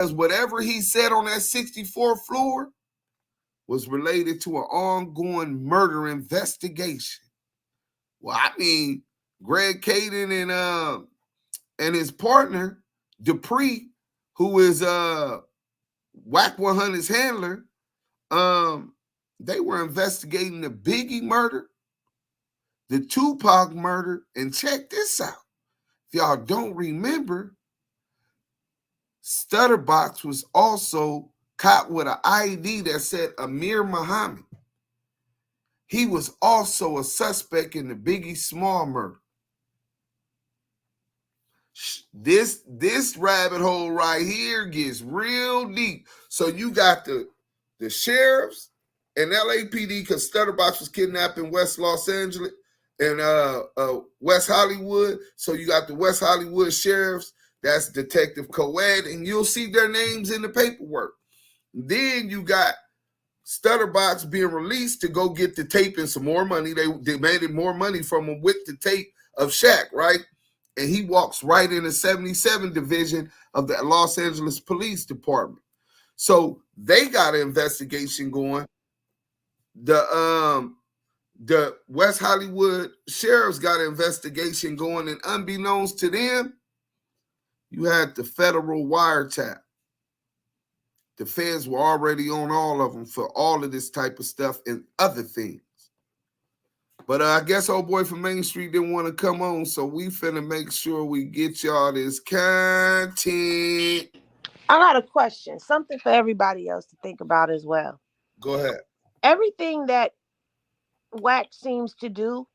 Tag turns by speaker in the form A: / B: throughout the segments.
A: because whatever he said on that 64th floor was related to an ongoing murder investigation. Well, I mean, Greg Caden and his partner, Dupree, who is Wack 100's handler, they were investigating the Biggie murder, the Tupac murder, and check this out. If y'all don't remember, Stutterbox was also caught with an ID that said Amir Muhammad. He was also a suspect in the Biggie Small murder. This rabbit hole right here gets real deep. So you got the sheriffs and LAPD, because Stutterbox was kidnapped in West Los Angeles and West Hollywood. So you got the West Hollywood sheriffs. That's Detective Coed, and you'll see their names in the paperwork. Then you got Stutterbox being released to go get the tape and some more money. They demanded more money from him with the tape of Shaq, right? And he walks right in the 77 division of the Los Angeles Police Department. So they got an investigation going. The West Hollywood sheriffs got an investigation going, and unbeknownst to them, you had the federal wiretap. The feds were already on all of them for all of this type of stuff and other things. But I guess old boy from Main Street didn't want to come on, so we finna make sure we get y'all this content.
B: I got a question, something for everybody else to think about as well.
A: Go ahead.
B: Everything that Wack seems to do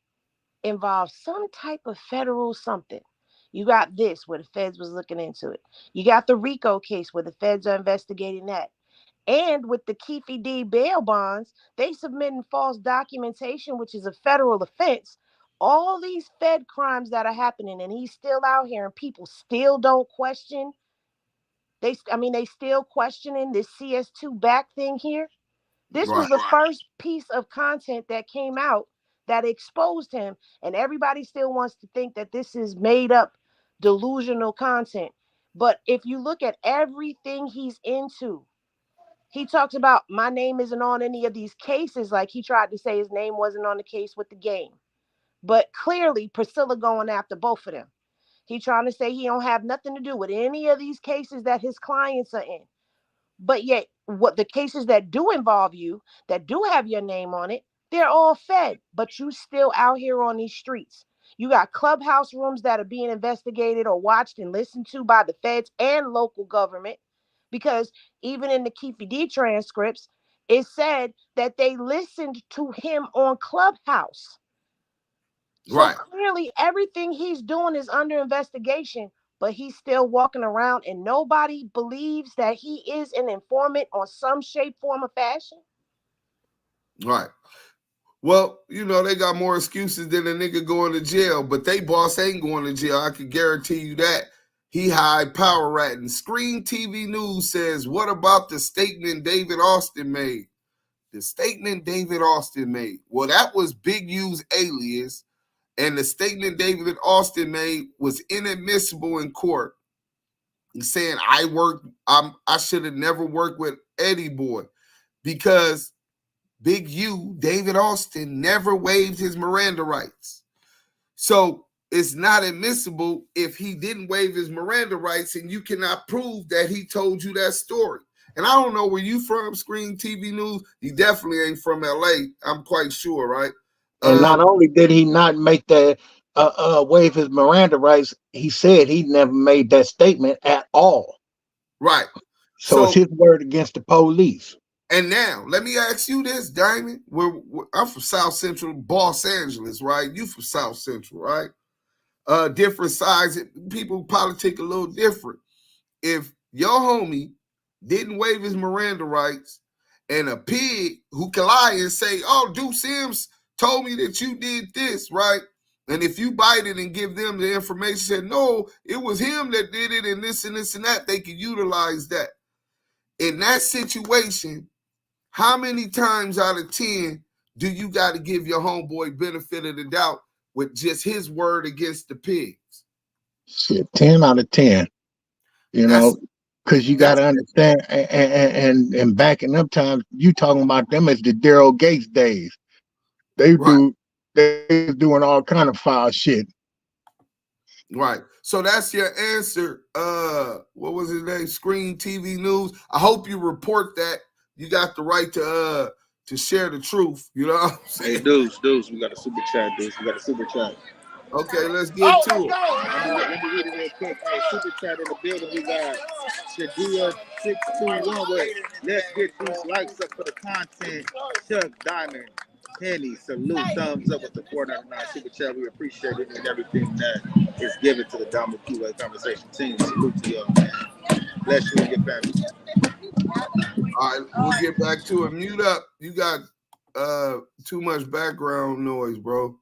B: involves some type of federal something. You got this where the feds was looking into it. You got the RICO case where the feds are investigating that. And with the Keefe D bail bonds, they submitting false documentation, which is a federal offense. All these Fed crimes that are happening, and he's still out here, and people still don't question. They still questioning this cs2back thing here. This was the first piece of content that came out that exposed him, and everybody still wants to think that this is made up delusional content. But if you look at everything he's into, he talks about my name isn't on any of these cases, like he tried to say his name wasn't on the case with the game. But clearly Priscilla going after both of them. He trying to say he don't have nothing to do with any of these cases that his clients are in. But yet, what the cases that do involve you, that do have your name on it, they're all Fed. But you still out here on these streets. You got clubhouse rooms that are being investigated or watched and listened to by the feds and local government. Because even in the Keefe D transcripts, it said that they listened to him on Clubhouse. So clearly everything he's doing is under investigation, but he's still walking around and nobody believes that he is an informant on some shape, form, or fashion.
A: Right. Well, they got more excuses than a nigga going to jail, but they boss ain't going to jail. I can guarantee you that. He high power ratting. Screen TV News says, what about the statement David Austin made? The statement David Austin made. Well, that was Big U's alias. And the statement David Austin made was inadmissible in court. He's saying I should have never worked with Eddie Boy because Big U, David Austin, never waived his Miranda rights. So it's not admissible if he didn't waive his Miranda rights and you cannot prove that he told you that story. And I don't know where you from, Screen TV News. He definitely ain't from LA. I'm quite sure, right?
C: And not only did he not make the waive his Miranda rights, he said he never made that statement at all.
A: Right.
C: So it's his word against the police.
A: And now, let me ask you this, Diamond. I'm from South Central Los Angeles, right? You from South Central, right? Different sides. People politic a little different. If your homie didn't waive his Miranda rights and a pig who can lie and say, oh, Duke Sims told me that you did this, right? And if you bite it and give them the information, said, no, it was him that did it and this and this and that, they can utilize that. In that situation, how many times out of 10 do you got to give your homeboy benefit of the doubt with just his word against the pigs?
C: Shit, 10 out of 10. Because you got to understand, and backing up times, you talking about them as the Daryl Gates days. They was doing all kind of foul shit.
A: Right. So that's your answer. What was his name? Screen TV News. I hope you report that. You got the right to share the truth. You know what I'm saying?
D: Hey, Deuce, we got a super chat, Deuce. We got a super chat.
A: Okay, let's get to it.
D: Let me read it real quick. Hey, super chat in the building. We got Shadia621 with let's get these likes up for the content. Chuck Diamond, Henny, salute, thumbs up with the $4.99 super chat. We appreciate it and everything that is given to the Dominant Keyway Conversation team. Salute to y'all, man. Bless you and your family.
A: All right, we'll get back to it. Mute up. You got too much background noise, bro.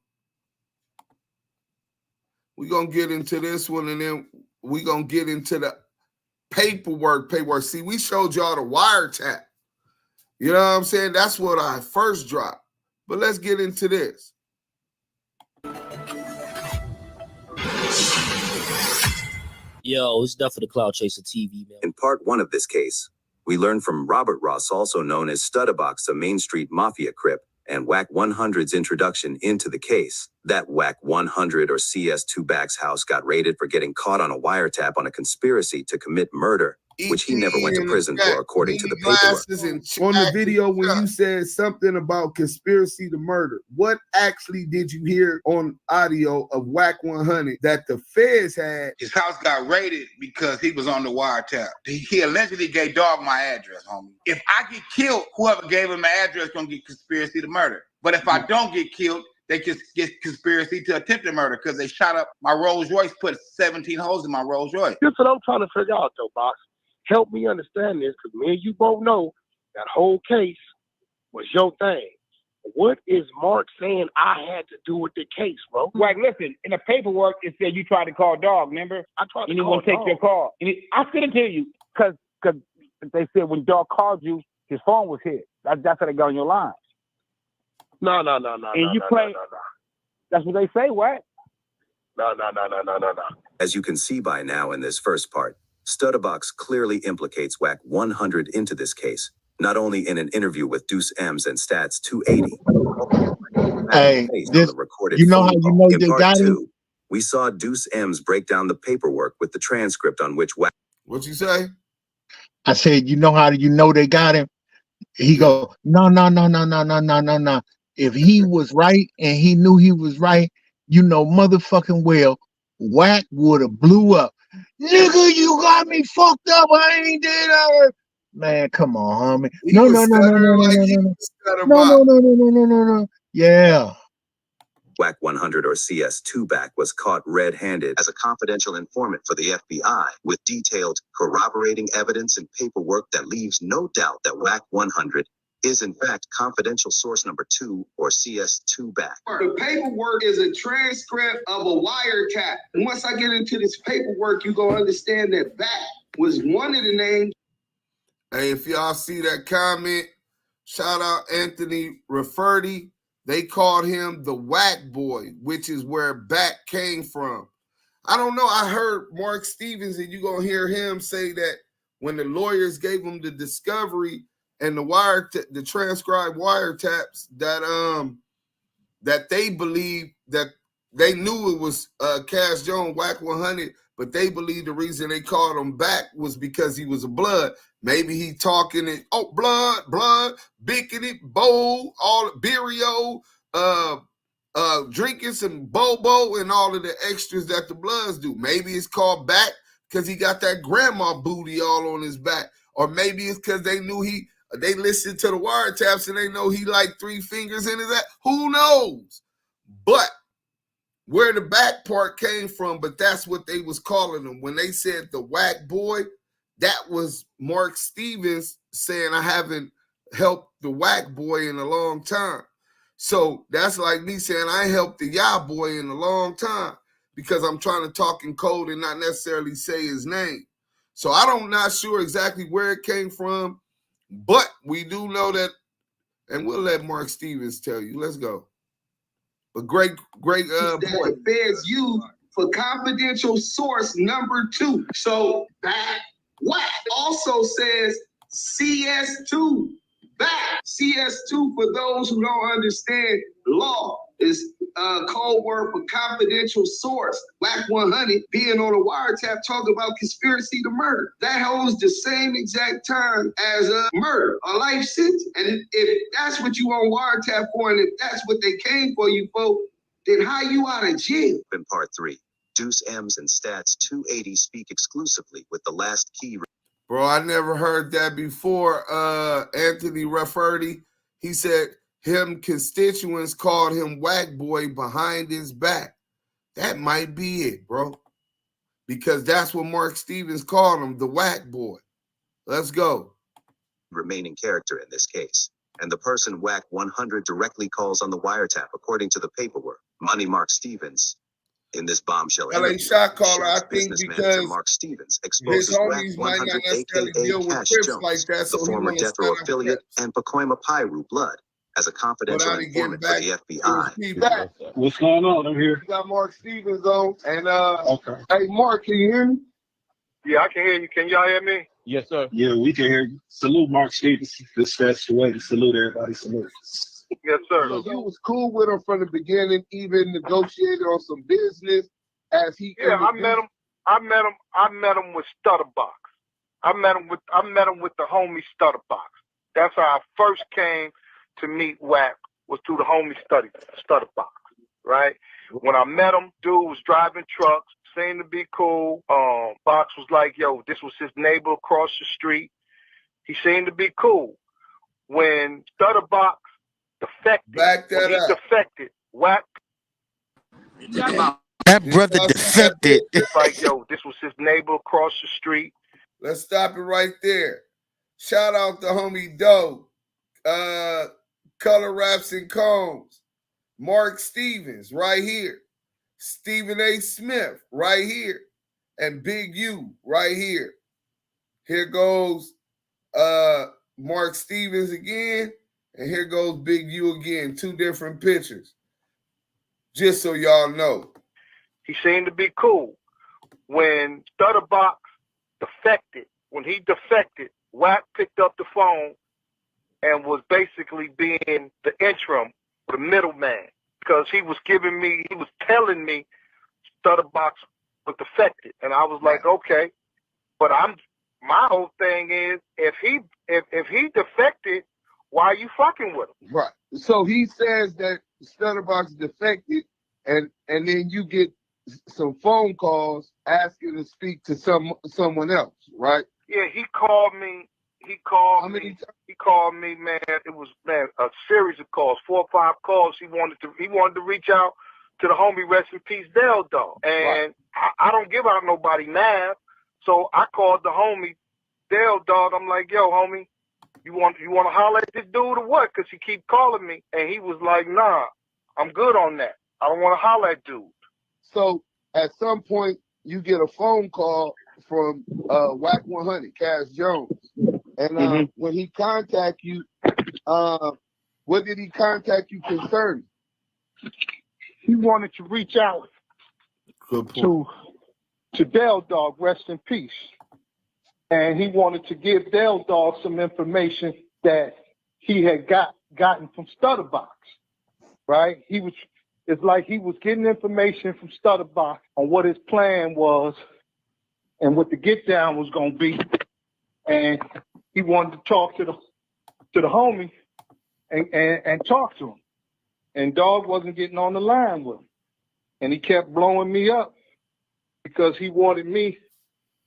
A: We're going to get into this one, and then we're going to get into the paperwork. See, we showed y'all the wiretap. You know what I'm saying? That's what I first dropped. But let's get into this.
E: Yo, it's Duff for the Cloud Chaser TV, man.
F: In part one of this case, we learned from Robert Ross, also known as Stutterbox, a Main Street Mafia Crip, and Wack 100's introduction into the case, that Wack 100 or cs2back's house got raided for getting caught on a wiretap on a conspiracy to commit murder, which he never went to prison for, according to the paperwork.
A: On the video, when you said something about conspiracy to murder, what actually did you hear on audio of Wack 100 that the feds had?
G: His house got raided because he was on the wiretap. He allegedly gave Dog my address, homie. If I get killed, whoever gave him my address gonna get conspiracy to murder. But if I don't get killed, they just get conspiracy to attempted murder because they shot up my Rolls Royce, put 17 holes in my Rolls Royce.
H: That's what I'm trying to figure out, though, Box. Help me understand this, because me and you both know that whole case was your thing. What is Mark saying I had to do with the case, bro?
I: Wack, listen, in the paperwork, it said you tried to call Dog, remember?
H: I tried to
I: and he
H: call
I: won't take
H: Dog.
I: your call. And I couldn't tell you, because they said when Dog called you, his phone was hit. That's how they got on your line.
H: No.
I: And you play. That's what they say, Wack.
H: No.
F: As you can see by now in this first part, Stutterbox clearly implicates Wack 100 into this case, not only in an interview with Deuce M's and Stats 280.
C: Hey, this,
F: the recorded
C: you know how
F: phone
C: you
F: call.
C: know
F: In
C: they
F: part
C: got him?
F: 2, we saw Deuce M's break down the paperwork with the transcript on which Wack.
A: What you say?
C: I said, you know how you know they got him? He go, no. If he was right and he knew he was right, you know motherfucking well, Wack would have blew up. Nigga, you got me fucked up. I ain't did that. Man, come on, homie. No. Yeah.
F: Wack 100 or cs2back was caught red-handed as a confidential informant for the FBI with detailed corroborating evidence and paperwork that leaves no doubt that Wack 100 is in fact confidential source number 2 or cs2back.
J: The paperwork is a transcript of a wiretap. And once I get into this paperwork, you're going to understand that Back was one of the names.
A: Hey, if y'all see that comment, shout out Anthony Rafferty. They called him the Wack Boy, which is where Back came from. I don't know. I heard Mark Stevens, and you're going to hear him say that when the lawyers gave him the discovery and the transcribed wiretaps, that they believe that they knew it was Cash Jones, Wack 100, but they believe the reason they called him Back was because he was a blood. Maybe he talking it, blood, bickety, bowl, all Birio, drinking some bobo and all of the extras that the Bloods do. Maybe it's called Back because he got that grandma booty all on his back. Or maybe it's because they knew they listened to the wiretaps and they know he like 3 fingers in his ass. Who knows? But where the Back part came from, but that's what they was calling him. When they said the Wack Boy, that was Mark Stevens saying, I haven't helped the Wack Boy in a long time. So that's like me saying I helped the Ya Boy in a long time because I'm trying to talk in code and not necessarily say his name. So I'm not sure exactly where it came from, but we do know that, and we'll let Mark Stevens tell you. Let's go. But great point.
J: The feds use for confidential source number 2. So Back Wack also says cs2back. CS2, for those who don't understand law, is code word for confidential source. Wack 100 being on a wiretap talking about conspiracy to murder. That holds the same exact time as a murder, a life sentence. And if that's what you on wiretap for, and if that's what they came for you for, then how you out of jail?
F: In part 3, Deuce M's and Stats 280 speak exclusively with the last key.
A: Bro, I never heard that before. Anthony Rafferty, he said him constituents called him Wack Boy behind his back. That might be it, bro. Because that's what Mark Stevens called him, the Wack Boy. Let's go.
F: Remaining character in this case. And the person Wack 100 directly calls on the wiretap according to the paperwork. Money Mark Stevens. In this bombshell
A: LA shot caller, I think,
F: business
A: because
F: manager Mark Stevens exposes
A: his
F: Wack
A: homies might
F: 100,
A: not necessarily
F: aka
A: deal with
F: Cash
A: Crips
F: Jones,
A: like that, so
F: the
A: he
F: former
A: wanna
F: Death Row
A: sign up
F: affiliate,
A: Crips.
F: and Pacoima Pyru Blood as a confidential
A: Without it getting
F: informant for the
A: back
F: FBI.
A: to his back.
I: What's going on? I'm here.
A: We got Mark Stevens on, and
I: Okay.
A: hey Mark, can you hear me?
H: Yeah, I can hear you. Can y'all hear me?
I: Yes, sir. Yeah, we can hear you. Salute Mark Stevens. This that's the way to salute everybody. Salute.
H: Yes, sir.
A: So you was cool with him from the beginning, even negotiated on some business as he.
H: Yeah, I met him. I met him with Stutterbox. I met him with the homie Stutterbox. That's how I first came to meet Wack, was through the homie Stutterbox, right? When I met him, dude was driving trucks, seemed to be cool. Box was like, yo, this was his neighbor across the street. He seemed to be cool. When Stutterbox defected, defected, Wack.
K: That brother defected.
H: It's like, yo, this was his neighbor across the street.
A: Let's stop it right there. Shout out to homie Doe, Color Raps and Combs, Mark Stevens right here, Stephen A. Smith right here, and Big U right here. Here goes Mark Stevens again, and here goes Big U again. Two different pictures. Just so y'all know.
H: He seemed to be cool. When Stutterbox defected, when he defected, Wack picked up the phone and was basically being the interim, the middleman, because he was telling me Stutterbox was defected. And I was like, okay. But my whole thing is, if he defected, why are you fucking with him?
A: Right. So he says that Stutterbox defected, and then you get some phone calls asking to speak to someone else, right?
H: Yeah, he called me. He called me, man. It was, man, a series of calls, 4 or 5 calls. He wanted to reach out to the homie, rest in peace, Dell Dog. And I don't give out nobody nav. So I called the homie Dell Dog. I'm like, yo, homie, you want to holler at this dude or what? Because he keep calling me. And he was like, nah, I'm good on that. I don't want to holler at dude.
A: So at some point, you get a phone call from Wack 100, Cash Jones. And when he contact you, what did he contact you concerning?
H: He wanted to reach out to Dell Dog, rest in peace. And he wanted to give Dell Dog some information that he had gotten from Stutterbox, right? It's like he was getting information from Stutterbox on what his plan was and what the get down was gonna be. And he wanted to talk to the homie and talk to him. And Dog wasn't getting on the line with him. And he kept blowing me up because he wanted me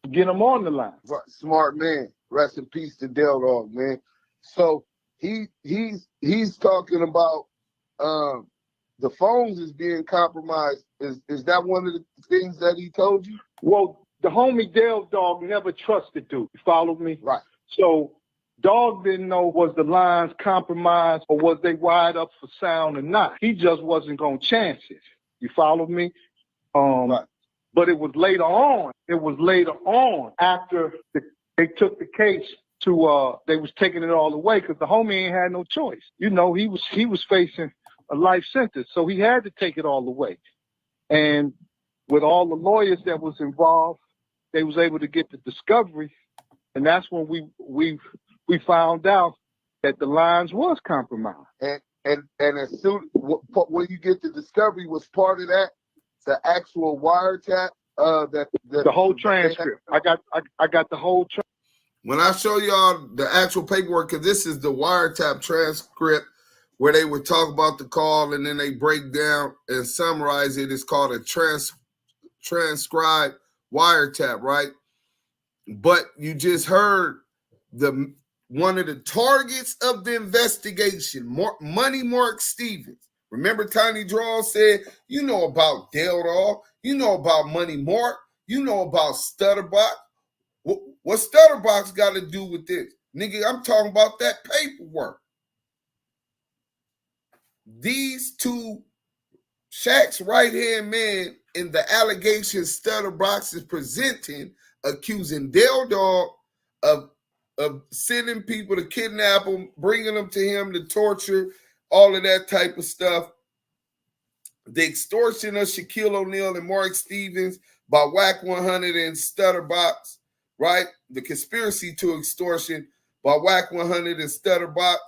H: to get him on the line.
A: Smart man. Rest in peace to Dell Dog, man. So he's talking about the phones is being compromised. Is that one of the things that he told you?
H: Well, the homie Dell Dog never trusted dude. You follow me?
A: Right.
H: So Dog didn't know was the lines compromised or was they wired up for sound or not. He just wasn't gonna chance it. You follow me?
A: Right.
H: But it was later on. It was later on after they took the case to they was taking it all away because the homie ain't had no choice. You know, he was facing a life sentence, so he had to take it all away. And with all the lawyers that was involved, they was able to get the discovery And that's when we found out that the lines was compromised.
A: And as soon when you get the discovery, was part of that the actual wiretap
H: the whole transcript. I got the whole transcript.
A: When I show y'all the actual paperwork, because this is the wiretap transcript where they would talk about the call and then they break down and summarize it. It's called a transcribed wiretap, right? But you just heard one of the targets of the investigation, Money Mark Stevens. Remember Tiny Draw said, you know about Dale Dog, you know about Money Mark, you know about Stutterbox. What Stutterbox got to do with this? Nigga, I'm talking about that paperwork. These two, Shaq's right-hand man in the allegations Stutterbox is presenting, accusing Dale Dog of sending people to kidnap them, bringing them to him to torture, all of that type of stuff. The extortion of Shaquille O'Neal and Mark Stevens by Wack 100 and Stutterbox, right? The conspiracy to extortion by Wack 100 and Stutterbox.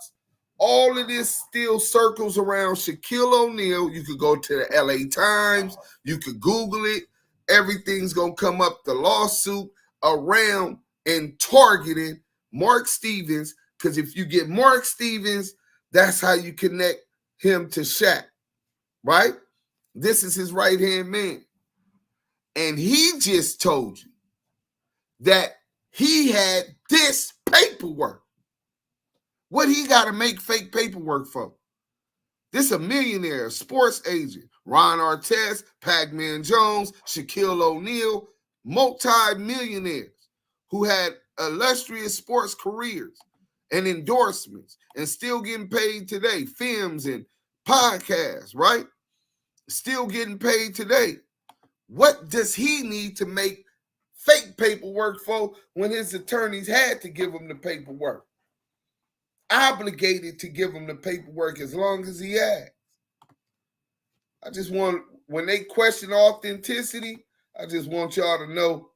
A: All of this still circles around Shaquille O'Neal. You could go to the LA Times. You could Google it. Everything's going to come up, the lawsuit around and targeting Mark Stevens, because if you get Mark Stevens, that's how you connect him to Shaq, right? This is his right-hand man. And he just told you that he had this paperwork. What he got to make fake paperwork for? This a millionaire, sports agent. Ron Artest, Pac-Man Jones, Shaquille O'Neal, multi-millionaires who had illustrious sports careers and endorsements and still getting paid today. Films and podcasts, right? Still getting paid today. What does he need to make fake paperwork for when his attorneys had to give him the paperwork? Obligated to give him the paperwork as long as he asked. I just want, when they question authenticity, I just want y'all to know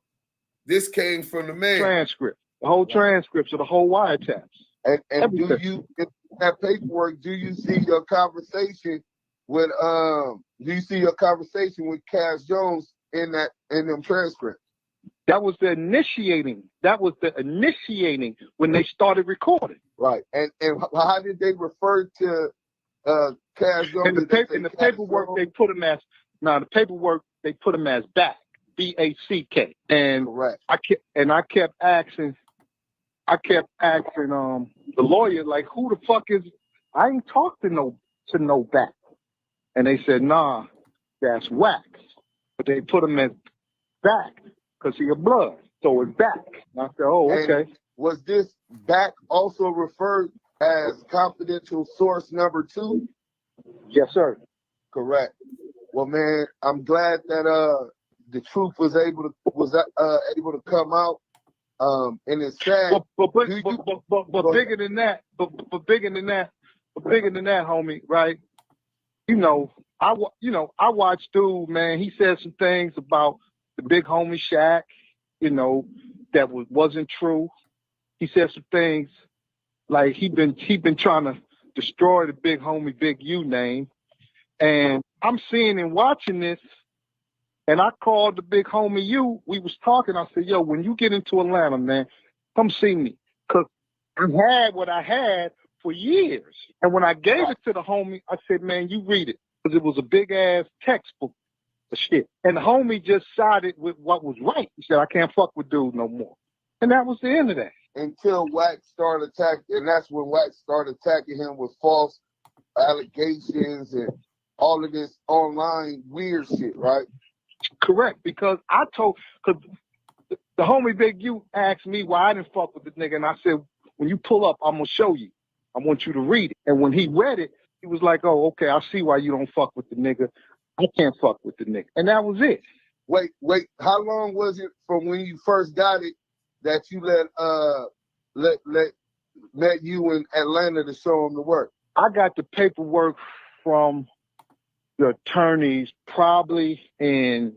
A: this came from the man.
H: Transcript. The whole transcripts of the whole wiretaps.
A: And do you, in that paperwork, do you see your conversation with Cash Jones in them transcripts?
H: That was the initiating. That was the initiating when they started recording.
A: Right. And how did they refer to Cash Jones?
H: In the paperwork they put him as Back, B-A-C-K. And
A: correct.
H: I kept asking the lawyer, like, who the fuck is, I ain't talked to no Back. And they said, nah, that's Wack. But they put him as Back because he a blood. So it's Back. And I said, oh, okay.
A: And was this Back also referred as confidential source number 2?
H: Yes, sir.
A: Correct. Well, man, I'm glad that the truth was able to come out. And it's sad.
H: But bigger than that, homie, right? I watched dude, man. He said some things about the big homie Shaq, that wasn't true. He said some things like he been trying to destroy the big homie Big U name. And I'm seeing and watching this, and I called the big homie U. We was talking. I said, yo, when you get into Atlanta, man, come see me. Because I had what I had for years. And when I gave it to the homie, I said, man, you read it. Because it was a big-ass textbook of shit. And the homie just sided with what was right. He said, I can't fuck with dude no more. And that was the end of that.
A: Until Wack started attacking, and that's when Wack started attacking him with false allegations and all of this online weird shit, right?
H: Correct, because the homie Big U asked me why I didn't fuck with the nigga, and I said, when you pull up, I'm gonna show you. I want you to read it. And when he read it, he was like, oh, okay, I see why you don't fuck with the nigga. I can't fuck with the nigga. And that was it.
A: Wait, how long was it from when you first got it that you met you in Atlanta to show him the work?
H: I got the paperwork from the attorneys probably in,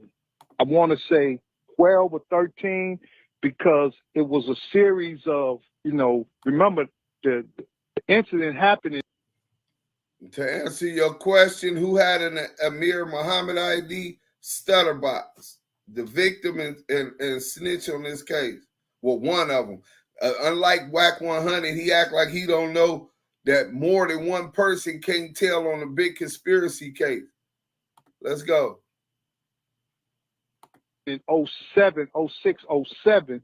H: I want to say 12 or 13. because it was a series of, remember the incident happened.
A: To answer your question, who had an Amir Muhammad ID? Stutterbox, the victim and snitch on this case. Well, one of them. Unlike Wack 100, he act like he don't know that more than one person can't tell on a big conspiracy case. Let's go.
H: In 07, 06, 07,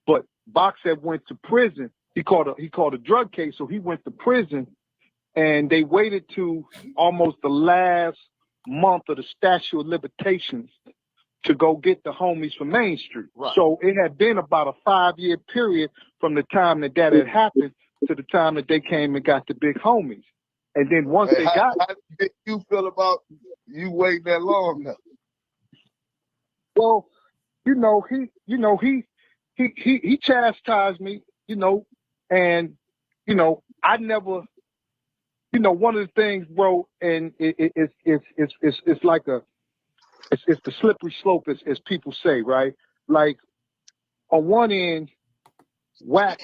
H: but Box had went to prison. He called a drug case, so he went to prison, and they waited to almost the last month of the statute of limitations to go get the homies from Main Street. Right. So it had been about a 5-year period from the time that had happened to the time that they came and got the big homies. And then once they got,
A: how did you feel about you waiting that long now?
H: Well, he chastised me, and I never, one of the things, bro, and it's like it's the slippery slope, as people say, right? Like on one end, Wack,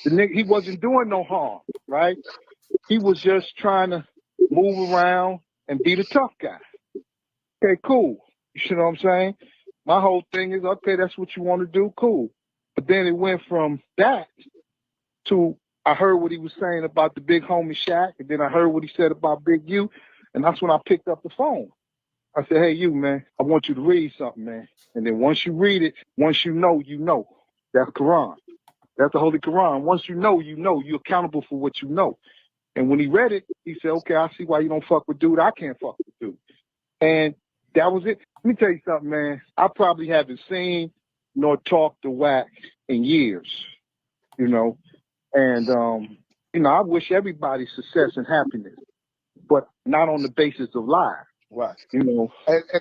H: the nigga, he wasn't doing no harm, right? He was just trying to move around and be the tough guy. Okay, cool. You know what I'm saying? My whole thing is, okay, that's what you want to do, cool. But then it went from that to I heard what he was saying about the big homie Shaq, and then I heard what he said about Big U, and that's when I picked up the phone. I said, hey, you, man, I want you to read something, man. And then once you read it, once you know, That's Quran. That's the Holy Quran. Once you know, you're accountable for what you know. And when he read it, he said, okay, I see why you don't fuck with dude. I can't fuck with dude. And that was it. Let me tell you something, man. I probably haven't seen nor talked to Wack in years, and, I wish everybody success and happiness, but not on the basis of lies.
A: Right.
H: And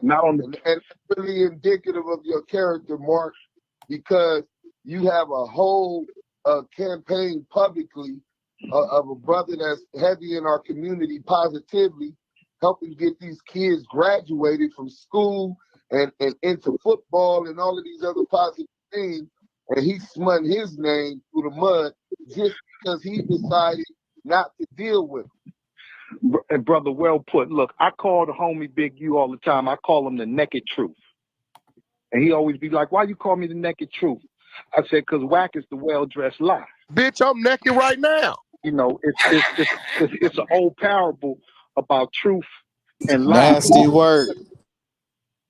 A: not on the, and really indicative of your character, Mark, because you have a whole campaign publicly of a brother that's heavy in our community positively, helping get these kids graduated from school and into football and all of these other positive things. And he smutting his name through the mud just because he decided not to deal with them.
H: And brother, well put. Look, I call the homie Big U all the time. I call him the naked truth. And he always be like, why you call me the naked truth? I said, because Wack is the well-dressed lie.
L: Bitch, I'm naked right now.
H: It's an old parable about truth and lie.
K: Nasty word.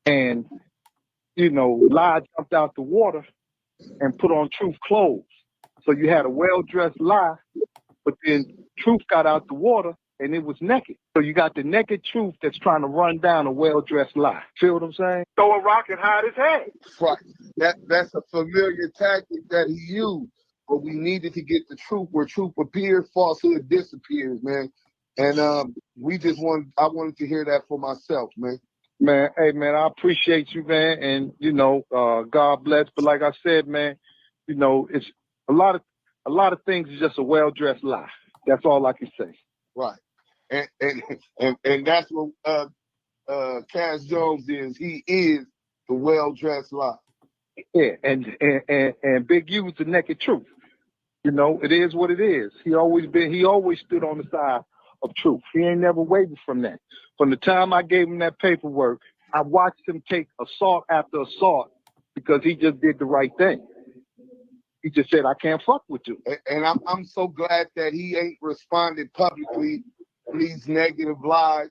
H: And, lie jumped out the water and put on truth clothes. So you had a well-dressed lie, but then truth got out the water and it was naked. So you got the naked truth that's trying to run down a well-dressed lie. Feel what I'm saying? Throw a rock and hide his head.
A: Right. That's a familiar tactic that he used. But we needed to get the truth where truth appears, falsehood disappears, man. And I wanted to hear that for myself, man.
H: Man, hey, man, I appreciate you, man. And, God bless. But like I said, man, it's a lot of things is just a well-dressed lie. That's all I can say.
A: Right. And that's what Cass Jones is. He is the well-dressed lie.
H: Yeah, and Big U is the naked truth. It is what it is. He always stood on the side of truth. He ain't never wavered from that. From the time I gave him that paperwork, I watched him take assault after assault because he just did the right thing. He just said, I can't fuck with you.
A: And I'm so glad that he ain't responded publicly to these negative lies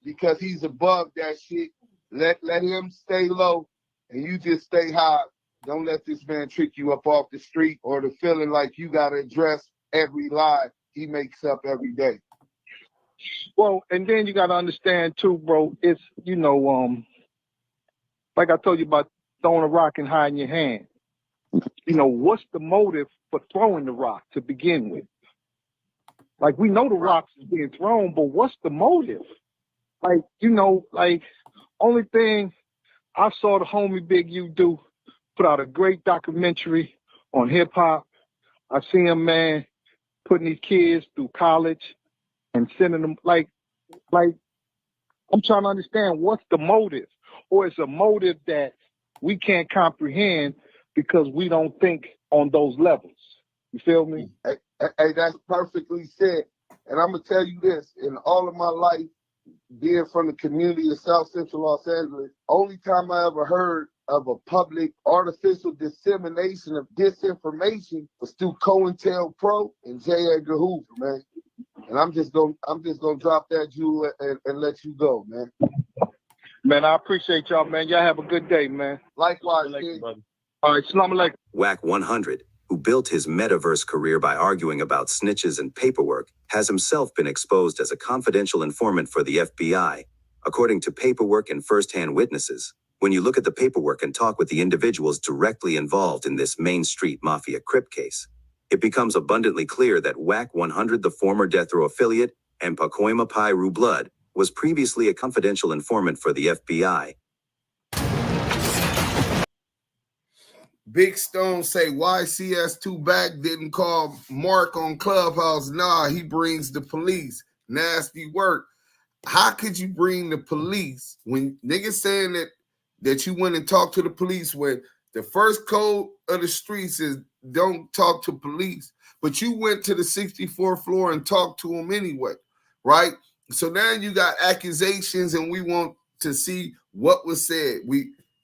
A: because he's above that shit. Let him stay low and you just stay high. Don't let this man trick you up off the street or the feeling like you got to address every lie he makes up every day.
H: Well, and then you got to understand too, bro, it's, like I told you about throwing a rock and hiding your hand. What's the motive for throwing the rock to begin with? Like, we know the rocks is being thrown, but what's the motive? Like, only thing I saw the homie Big U do, put out a great documentary on hip hop. I see him, man, putting these kids through college and sending them like I'm trying to understand what's the motive, or it's a motive that we can't comprehend because we don't think on those levels. You feel me?
A: Hey, that's perfectly said. And I'm gonna tell you this: in all of my life, being from the community of South Central Los Angeles, only time I ever heard of a public artificial dissemination of disinformation was through COINTELPRO and J. Edgar Hoover, man. And I'm just gonna drop that jewel and let you go, man.
H: Man, I appreciate y'all, man. Y'all have a good day, man.
A: Likewise,
H: brother. All right, salam alaikum.
F: Wack 100, who built his metaverse career by arguing about snitches and paperwork, has himself been exposed as a confidential informant for the FBI, according to paperwork and first-hand witnesses. When you look at the paperwork and talk with the individuals directly involved in this Main Street Mafia Crip case, it becomes abundantly clear that Wack 100, the former death row affiliate, and Pacoima Piru Blood, was previously a confidential informant for the FBI.
A: Big Stone say, why cs2back didn't call Mark on Clubhouse? Nah, he brings the police. Nasty work. How could you bring the police when niggas saying that you went and talked to the police when the first code of the streets is don't talk to police, but you went to the 64th floor and talked to them anyway, right? So now you got accusations and we want to see what was said.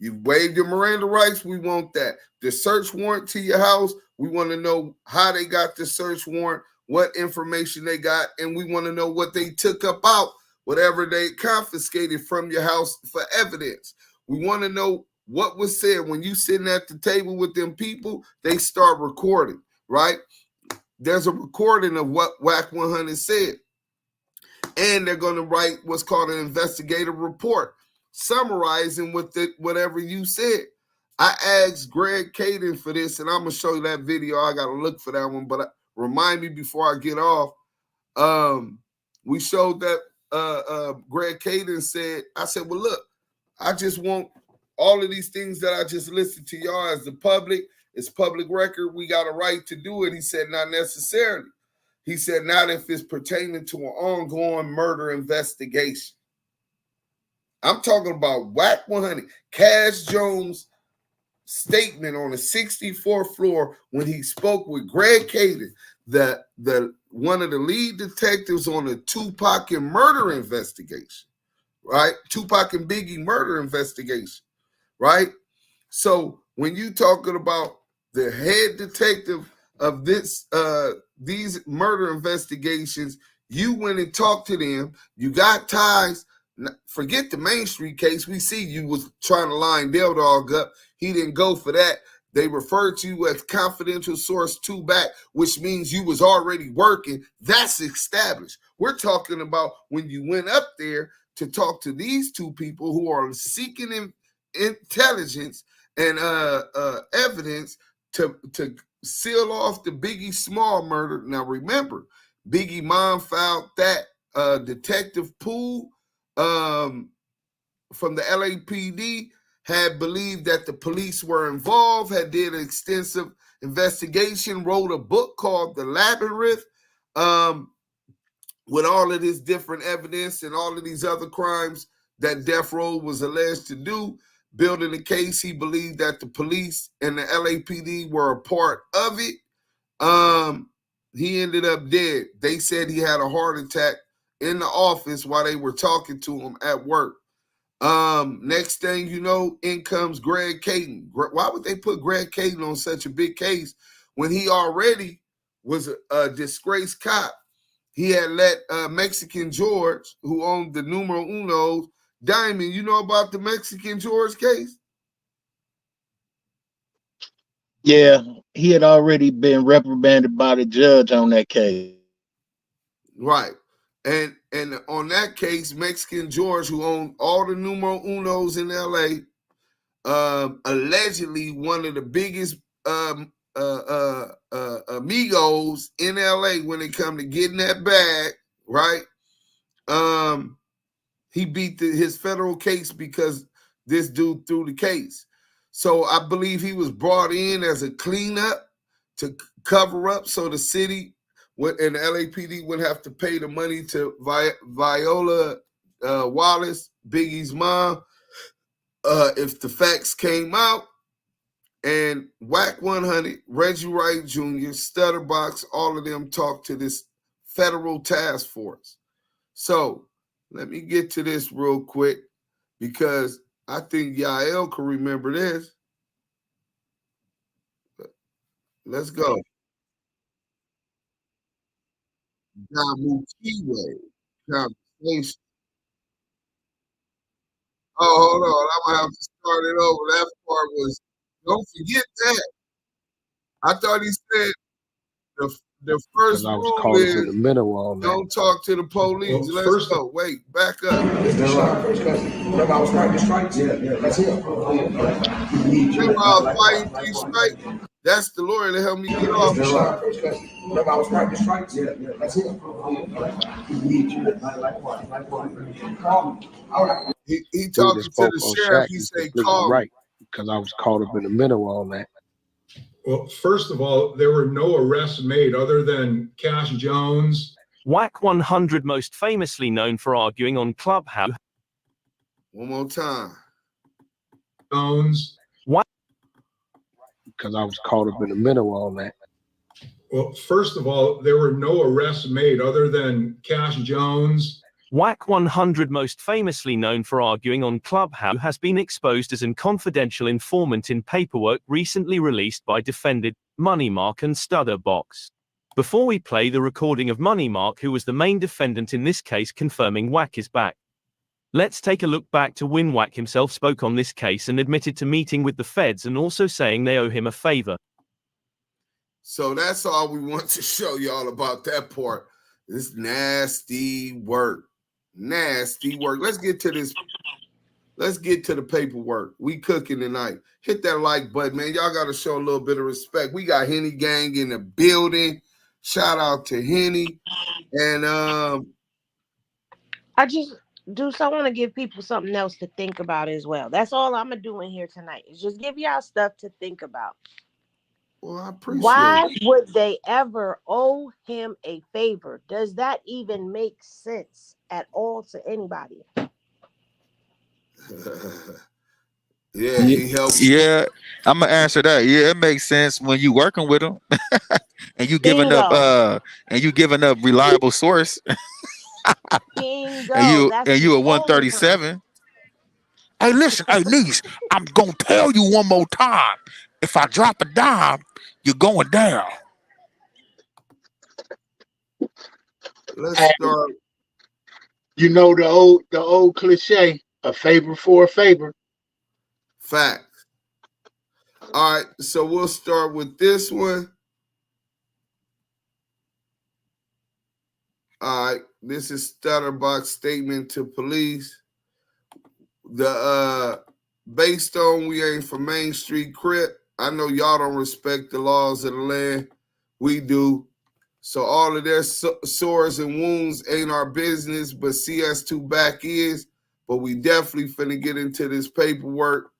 A: You waived your Miranda rights, we want that. The search warrant to your house, we want to know how they got the search warrant, what information they got, and we want to know what they took up out, whatever they confiscated from your house for evidence. We want to know what was said. When you sitting at the table with them people, they start recording, right? There's a recording of what Wack 100 said. And they're going to write what's called an investigative report, summarizing whatever you said. I asked Greg Caden for this, and I'm going to show you that video. I got to look for that one, but remind me before I get off. We showed that Greg Caden said, I said, well, look, I just want all of these things that I just listed to y'all as the public. It's public record. We got a right to do it. He said, not necessarily. He said, not if it's pertaining to an ongoing murder investigation. I'm talking about Wack 100, Cash Jones' statement on the 64th floor when he spoke with Greg Caden, the one of the lead detectives on the Tupac and murder investigation, right? Tupac and Biggie murder investigation, right? So when you talking about the head detective of these murder investigations, you went and talked to them, you got ties. Forget the Main Street case. We see you was trying to line Del Dog up. He didn't go for that. They referred to you as confidential source 2 back, which means you was already working. That's established. We're talking about when you went up there to talk to these two people who are seeking intelligence and evidence to seal off the Biggie Small murder. Now remember, Biggie mom filed that Detective Poole from the LAPD had believed that the police were involved, had did an extensive investigation, wrote a book called The Labyrinth with all of this different evidence and all of these other crimes that Death Row was alleged to do. Building the case, he believed that the police and the LAPD were a part of it. He ended up dead. They said he had a heart attack in the office while they were talking to him at work. Next thing you know, in comes Greg Caden. Why would they put Greg Caden on such a big case when he already was a disgraced cop? He had let Mexican George, who owned the Numero Unos, Diamond, you know about the Mexican George case?
C: Yeah, he had already been reprimanded by the judge on that case.
A: Right. And on that case, Mexican George, who owned all the Numero Unos in LA, allegedly one of the biggest amigos in LA when it come to getting that bag, right? He beat his federal case because this dude threw the case. So I believe he was brought in as a cleanup to cover up so the city and the LAPD would have to pay the money to Viola Wallace, Biggie's mom, if the facts came out. And Wack 100, Reggie Wright Jr., Stutterbox, all of them talk to this federal task force. So let me get to this real quick because I think Yael can remember this. Let's go. Conversation. Oh, hold on. I'm gonna have to start it over. That part was. Don't forget that. I thought he said the first
L: I was
A: rule
L: caught up in
A: is
L: the middle on that.
A: don't talk to the police.
M: Well,
A: Let's go. Wait, back up.
M: Remember I was fighting strikes? Yeah, that's it.
A: Remember I was fighting 3 strikes? That's the lawyer that helped me get off.
M: Remember I was fighting strikes? Yeah, that's it.
A: He talking to the sheriff. He said, call
L: right, because I was caught up in the middle on that.
M: Well, first of all, there were no arrests made other than Cash Jones.
N: Wack 100 most famously known for arguing on Clubhouse.
A: One more time.
M: Jones.
N: Wack.
L: Because I was caught up in the middle on that.
M: Well, first of all, there were no arrests made other than Cash Jones.
N: Wack 100 most famously known for arguing on Clubhouse has been exposed as an confidential informant in paperwork recently released by defendant Money Mark and Stutterbox. Before we play the recording of Money Mark, who was the main defendant in this case, confirming Wack is back, let's take a look back to when Wack himself spoke on this case and admitted to meeting with the feds and also saying they owe him a favor.
A: So that's all we want to show y'all about that part. This nasty work. Nasty work. Let's get to this. Let's get to the paperwork. We cooking tonight. Hit that like button, man. Y'all got to show a little bit of respect. We got Henny Gang in the building. Shout out to Henny. And
B: I want to give people something else to think about as well. That's all I'm going to do in here tonight is just give y'all stuff to think about.
A: Well, I appreciate
B: Why
A: it.
B: would they ever owe him a favor? Does that even make sense at all to anybody?
A: Yeah, he helps.
O: Yeah, I'm gonna answer that. Yeah, it makes sense when you working with him and you giving up reliable source.
B: Bingo.
O: and you at 137. Hey, listen, hey, niece, I'm gonna tell you one more time. If I drop a dime, you're going down.
A: Let's start.
C: You know the old cliche, a favor for a favor.
A: Fact. All right, so we'll start with this one. All right, this is Stutterbox statement to police. Based on we ain't from Main Street Crip, I know y'all don't respect the laws of the land. We do. So all of their sores and wounds ain't our business, but cs2back is. But we definitely finna get into this paperwork.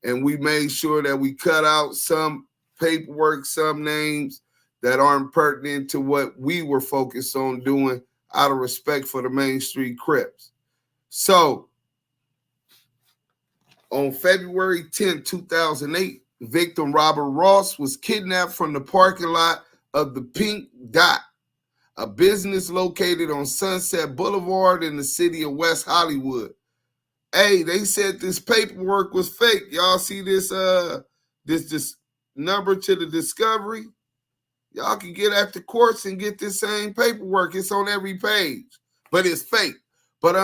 A: And we made sure that we cut out some paperwork, some names that aren't pertinent to what we were focused on doing out of respect for the Main Street Crips. So, on February 10, 2008, victim Robert Ross was kidnapped from the parking lot of the Pink Dot, a business located on Sunset Boulevard in the city of West Hollywood. Hey, they said this paperwork was fake. Y'all see this this number to the discovery? Y'all can get at the courts and get this same paperwork. It's on every page, but it's fake. But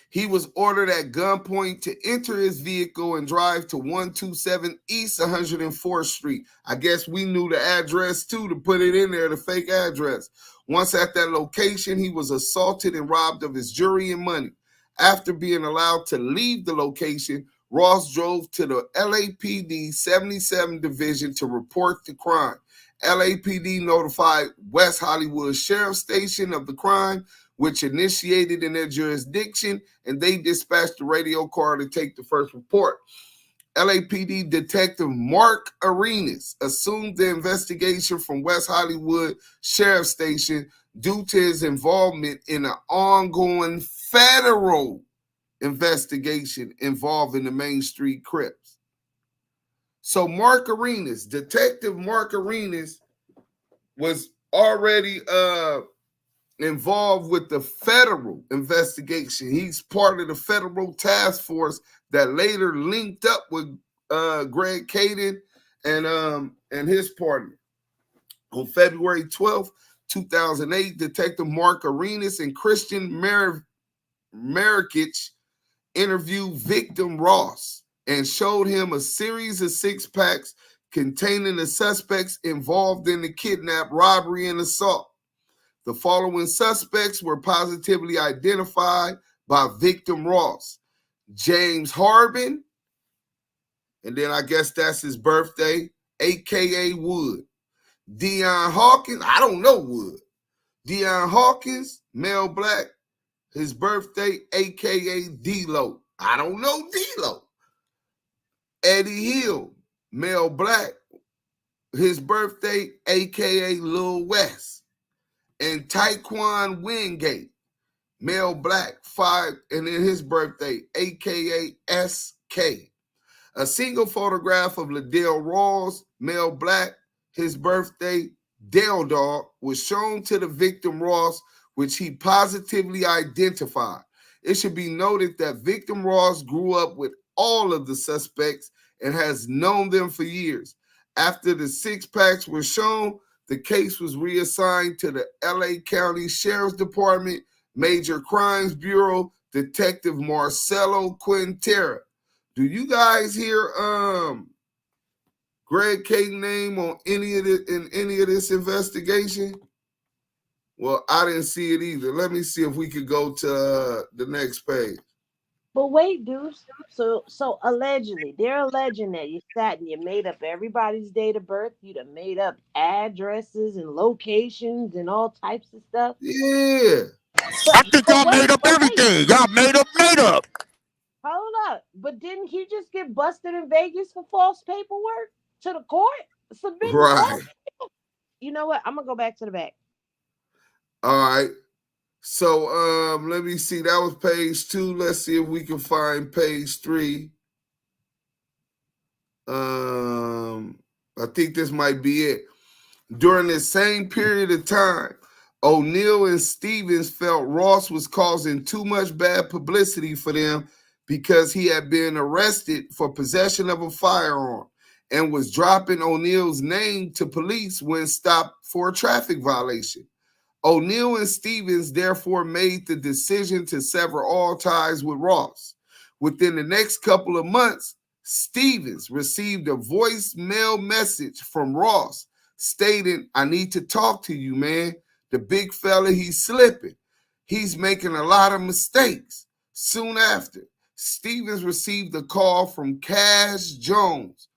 A: he was ordered at gunpoint to enter his vehicle and drive to 127 East 104th Street. I guess we knew the address too to put it in there, the fake address. Once at that location, he was assaulted and robbed of his jewelry and money. After being allowed to leave the location, Ross drove to the LAPD 77 Division to report the crime. LAPD notified West Hollywood Sheriff Station of the crime, which initiated in their jurisdiction, and they dispatched the radio car to take the first report. LAPD Detective Mark Arenas assumed the investigation from West Hollywood Sheriff Station due to his involvement in an ongoing federal investigation involving the Main Street Crips. So Mark Arenas, Detective Mark Arenas, was already involved with the federal investigation. He's part of the federal task force that later linked up with Greg Caden and his partner. On February 12th, 2008, Detective Mark Arenas and Christian Marikich interviewed victim Ross and showed him a series of 6-packs containing the suspects involved in the kidnap, robbery, and assault. The following suspects were positively identified by victim Ross: James Harbin, and then I guess that's his birthday, a.k.a. Wood. Deion Hawkins, I don't know Wood. Deion Hawkins, male black, his birthday, a.k.a. D-Lo. I don't know D-Lo. Eddie Hill, male black, his birthday, a.k.a. Lil West. And Taekwon Wingate, male black, 5, and then his birthday, a.k.a. S.K. A single photograph of Liddell Rawls, male black, his birthday, Dale Dog, was shown to the victim Ross, which he positively identified. It should be noted that victim Ross grew up with all of the suspects and has known them for years. After the 6-packs were shown, the case was reassigned to the LA County Sheriff's Department, Major Crimes Bureau, Detective Marcelo Quintera. Do you guys hear Greg Caden's name on any of this investigation? Well, I didn't see it either. Let me see if we could go to the next page.
B: But wait, dudes. So allegedly, they're alleging that you sat and you made up everybody's date of birth. You done made up addresses and locations and all types of stuff.
A: Yeah.
O: I think y'all made up everything. Y'all made up.
B: Hold up. But didn't he just get busted in Vegas for false paperwork to the court? Submitting
A: Right.
B: You know what? I'm going to go back to the back.
A: All right. So let me see. That was page 2. Let's see if we can find page 3. I think this might be it. During this same period of time, O'Neill and Stevens felt Ross was causing too much bad publicity for them because he had been arrested for possession of a firearm and was dropping O'Neill's name to police when stopped for a traffic violation. O'Neill and Stevens therefore made the decision to sever all ties with Ross. Within the next couple of months, Stevens received a voicemail message from Ross stating, "I need to talk to you, man. The big fella, he's slipping. He's making a lot of mistakes." Soon after, Stevens received a call from Cash Jones.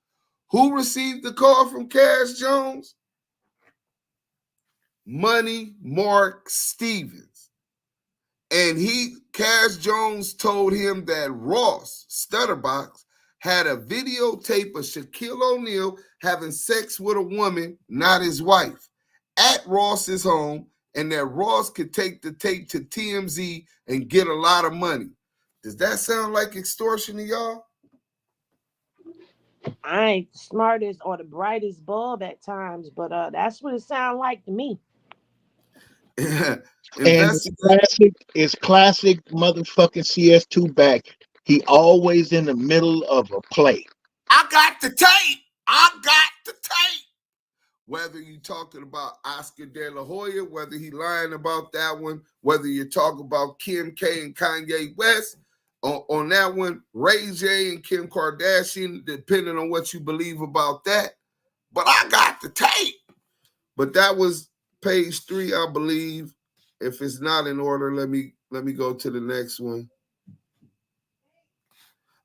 A: Who received the call from Cash Jones? Money Mark Stevens. And Cash Jones told him that Ross Stutterbox had a videotape of Shaquille O'Neal having sex with a woman, not his wife, at Ross's home, and that Ross could take the tape to TMZ and get a lot of money. Does that sound like extortion to y'all?
B: I ain't the smartest or the brightest bulb at times, but that's what it sounds like to me.
C: And it's classic motherfucking cs2back. He always in the middle of a play.
A: I got the tape. Whether you talking about Oscar De La Hoya, whether he lying about that one, whether you talk about Kim K and Kanye West, on that one, Ray J and Kim Kardashian, depending on what you believe about that. But I got the tape. But that was page 3, I believe. If it's not in order, let me go to the next one.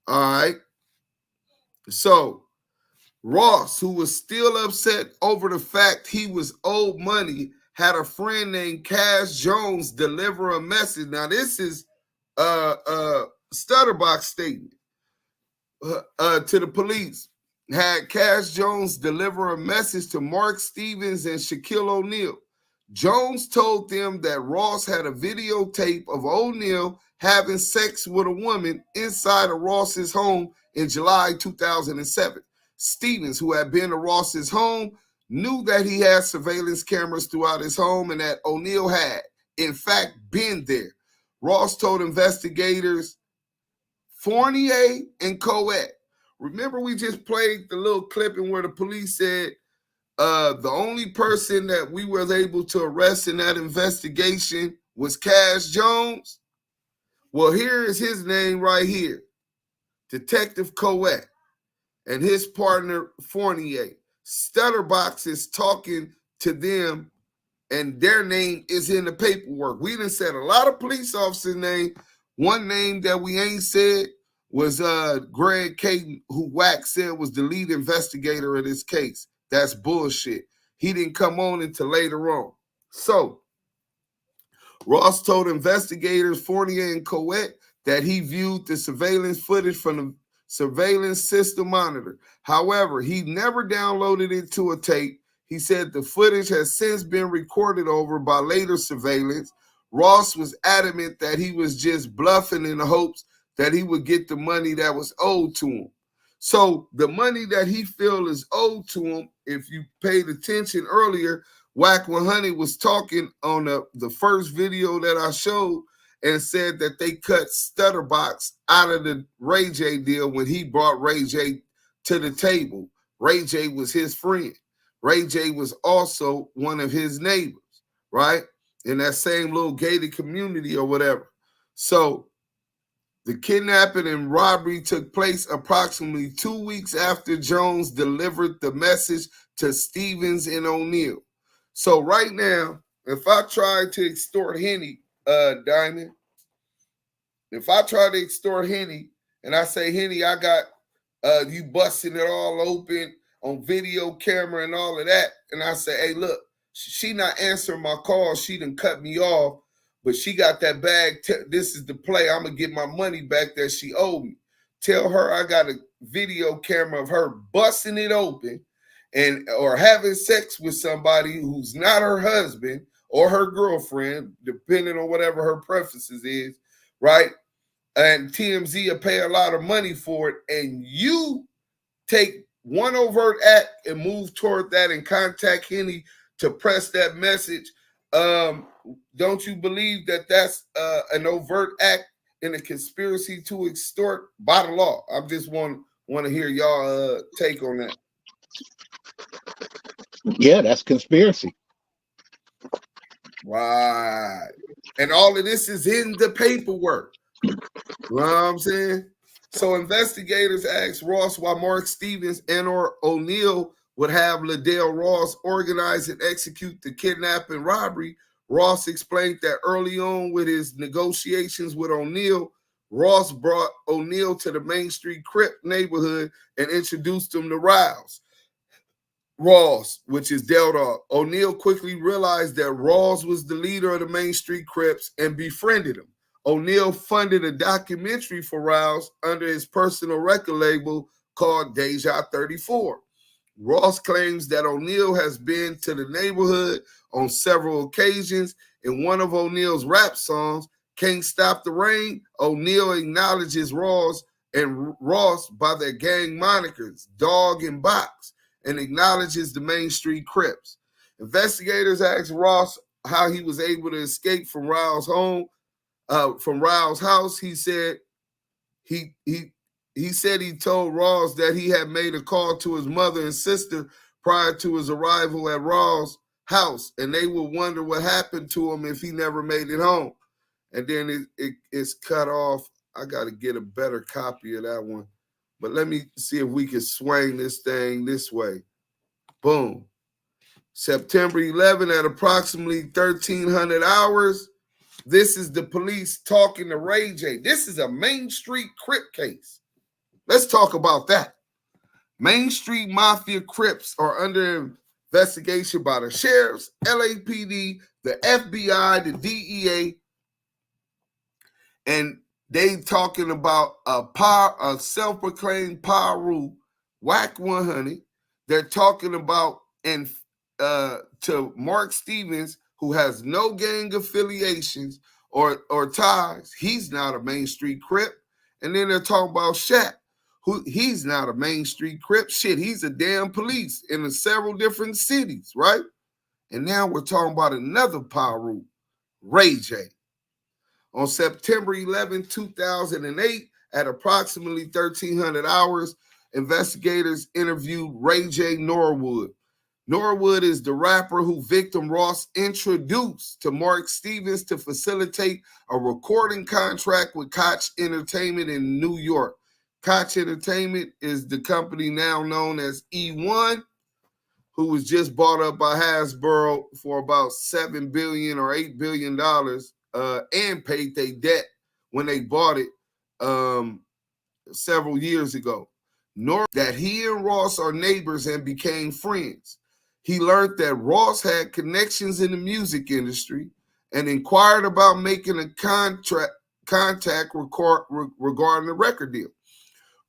A: All right. So Ross, who was still upset over the fact he was owed money, had a friend named Cash Jones deliver a message. Now, this is Stutterbox statement to the police. Had Cash Jones deliver a message to Mark Stevens and Shaquille O'Neal. Jones told them that Ross had a videotape of O'Neal having sex with a woman inside of Ross's home in July 2007. Stevens, who had been to Ross's home, knew that he had surveillance cameras throughout his home and that O'Neal had, in fact, been there. Ross told investigators Fournier and Coet. Remember, we just played the little clipping where the police said the only person that we were able to arrest in that investigation was Cash Jones? Well, here is his name right here, Detective Coet, and his partner Fournier. Stutterbox is talking to them, and their name is in the paperwork. We done said a lot of police officers' name. One name that we ain't said was Greg Caton, who Wack said was the lead investigator of this case. That's bullshit. He didn't come on until later on. So Ross told investigators Fournier and Coet that he viewed the surveillance footage from the surveillance system monitor. However, he never downloaded it to a tape. He said the footage has since been recorded over by later surveillance. Ross was adamant that he was just bluffing in the hopes that he would get the money that was owed to him. So the money that he feels is owed to him, if you paid attention earlier, Wack 100 was talking on the first video that I showed and said that they cut Stutterbox out of the Ray J deal when he brought Ray J to the table. Ray J was his friend. Ray J was also one of his neighbors, right? In that same little gated community or whatever. So the kidnapping and robbery took place approximately 2 weeks after Jones delivered the message to Stevens and O'Neal. So right now, if I try to extort Henny, Diamond, if I try to extort Henny and I say, Henny, I got you busting it all open on video camera and all of that, and I say, hey, look, she not answering my call. She done cut me off, but she got that bag. This is the play. I'm going to get my money back that she owed me. Tell her I got a video camera of her busting it open and or having sex with somebody who's not her husband or her girlfriend, depending on whatever her preferences is, right? And TMZ will pay a lot of money for it, and you take one overt act and move toward that and contact Henny to press that message. Don't you believe that that's an overt act in a conspiracy to extort by the law? I just want to hear y'all take on that.
C: Yeah, that's conspiracy.
A: Right. And all of this is in the paperwork. You know what I'm saying? So investigators asked Ross why Mark Stevens and or O'Neal would have Liddell Ross organize and execute the kidnapping robbery. Ross explained that early on with his negotiations with O'Neal, Ross brought O'Neal to the Main Street Crip neighborhood and introduced him to Ross, which is Del Dog. O'Neal quickly realized that Ross was the leader of the Main Street Crips and befriended him. O'Neal funded a documentary for Rouse under his personal record label called Deja 34. Ross claims that O'Neal has been to the neighborhood on several occasions. In one of O'Neal's rap songs, Can't Stop the Rain, O'Neal acknowledges Ross by their gang monikers, Dog and Box, and acknowledges the Main Street Crips. Investigators asked Ross how he was able to escape from Rao's home. From Rao's house, he said he told Ross that he had made a call to his mother and sister prior to his arrival at Rao's house, and they would wonder what happened to him if he never made it home. And then it's cut off. I got to get a better copy of that one. But let me see if we can swing this thing this way. Boom. September 11 at approximately 1300 hours. This is the police talking to Ray J. This is a Main Street Crip case. Let's talk about that. Main Street Mafia Crips are under investigation by the sheriffs, LAPD, the FBI, the DEA, and they talking about a self-proclaimed Paru, Wack 100. They're talking about to Mark Stevens, who has no gang affiliations or ties. He's not a Main Street Crip. And then they're talking about Shaq, he's not a Main Street Crip. Shit, he's a damn police in several different cities, right? And now we're talking about another power root, Ray J. On September 11, 2008, at approximately 1300 hours, investigators interviewed Ray J. Norwood. Norwood is the rapper who victim Ross introduced to Mark Stevens to facilitate a recording contract with Koch Entertainment in New York. Koch Entertainment is the company now known as E1, who was just bought up by Hasbro for about $7 billion or $8 billion, and paid their debt when they bought it several years ago. Nor that he and Ross are neighbors and became friends. He learned that Ross had connections in the music industry and inquired about making a contact regarding the record deal.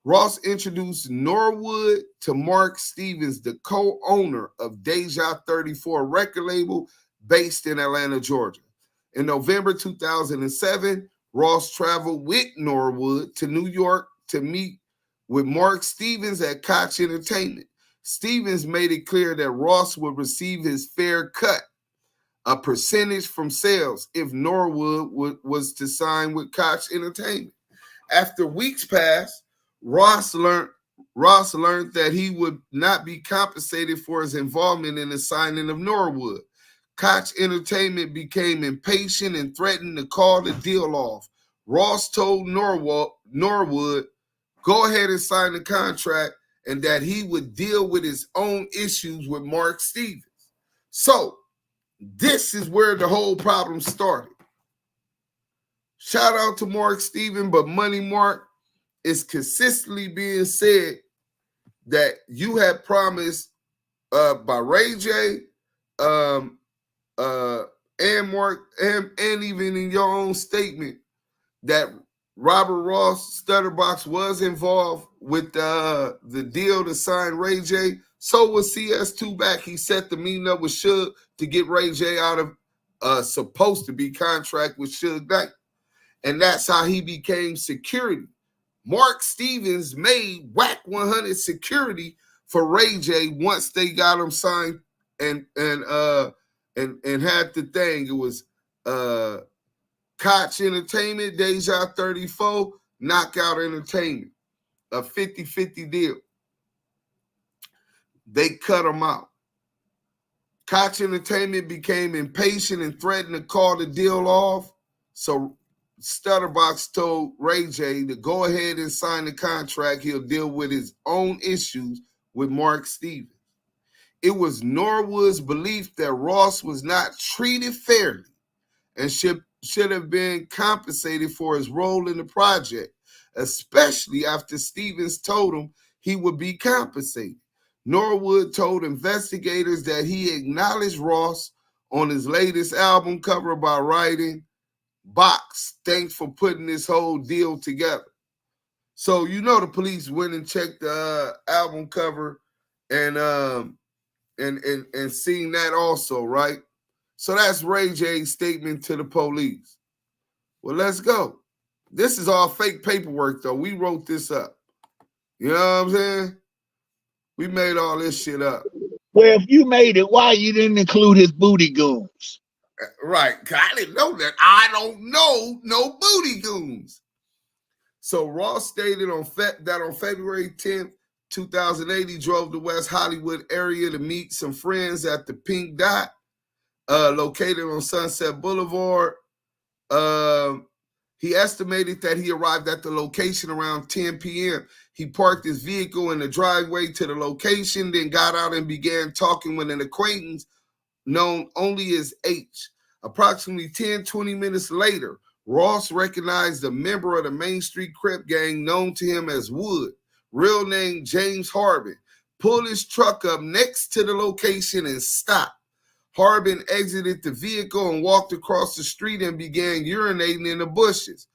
A: Ross introduced Norwood to Mark Stevens, the co-owner of Deja 34 record label based in Atlanta, Georgia. In November 2007, Ross traveled with Norwood to New York to meet with Mark Stevens at Koch Entertainment. Stevens made it clear that Ross would receive his fair cut, a percentage from sales, if Norwood was to sign with Koch Entertainment. After weeks passed, Ross learned that he would not be compensated for his involvement in the signing of Norwood. Koch Entertainment became impatient and threatened to call the deal off. Ross told Norwood, go ahead and sign the contract, and that he would deal with his own issues with Mark Stevens. So, this is where the whole problem started. Shout out to Mark Stevens, but Money Mark is consistently being said that you had promised by Ray J, and Mark, and even in your own statement, that Robert Ross Stutterbox was involved with the deal to sign Ray J. So was cs2back. He set the meeting up with Suge to get Ray J out of supposed to be contract with Suge Knight. And that's how he became security. Mark Stevens made Wack 100 security for Ray J once they got him signed and had the thing. It was Koch Entertainment, Deja 34, Knockout Entertainment, a 50-50 deal. They cut him out. Koch Entertainment became impatient and threatened to call the deal off. So Stutterbox told Ray J to go ahead and sign the contract. He'll deal with his own issues with Mark Stevens. It was Norwood's belief that Ross was not treated fairly and should have been compensated for his role in the project, especially after Stevens told him he would be compensated. Norwood told investigators that he acknowledged Ross on his latest album cover by writing, "Box, thanks for putting this whole deal together." So, you know, the police went and checked the album cover and seen that also, right? So that's Ray J's statement to the police. Well, let's go. This is all fake paperwork, though. We wrote this up. You know what I'm saying? We made all this shit up.
C: Well, if you made it, why you didn't include his booty goons?
A: Right. I didn't know that. I don't know no booty goons. So Ross stated that on February 10th, 2008, he drove to West Hollywood area to meet some friends at the Pink Dot, located on Sunset Boulevard. He estimated that he arrived at the location around 10 p.m. He parked his vehicle in the driveway to the location, then got out and began talking with an acquaintance known only as H. Approximately 10-20 minutes later, Ross recognized a member of the Main Street Crip gang known to him as Wood, real name James Harbin, pulled his truck up next to the location and stopped. Harbin exited the vehicle and walked across the street and began urinating in the bushes.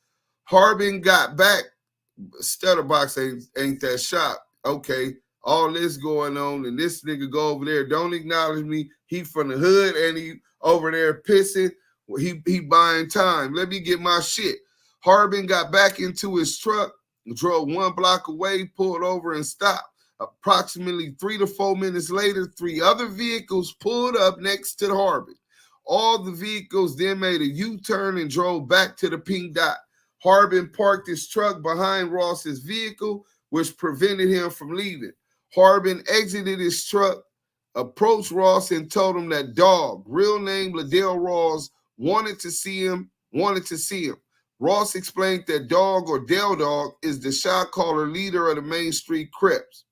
A: Harbin got back. Stutterbox ain't that shocked. Okay, all this going on, and this nigga go over there, don't acknowledge me. He from the hood, and he over there pissing. He buying time. Let me get my shit. Harbin got back into his truck drove 1 block away, pulled over, and stopped. Approximately 3 to 4 minutes later, 3 other vehicles pulled up next to the Harbin. All the vehicles then made a U-turn and drove back to the pink dot. Harbin parked his truck behind Ross's vehicle, which prevented him from leaving. Harbin exited his truck, approached Ross, and told him that Dog, real name Liddell Ross, wanted to see him. Ross explained that Dog, or Del Dog, is the shot caller leader of the Main Street Crips.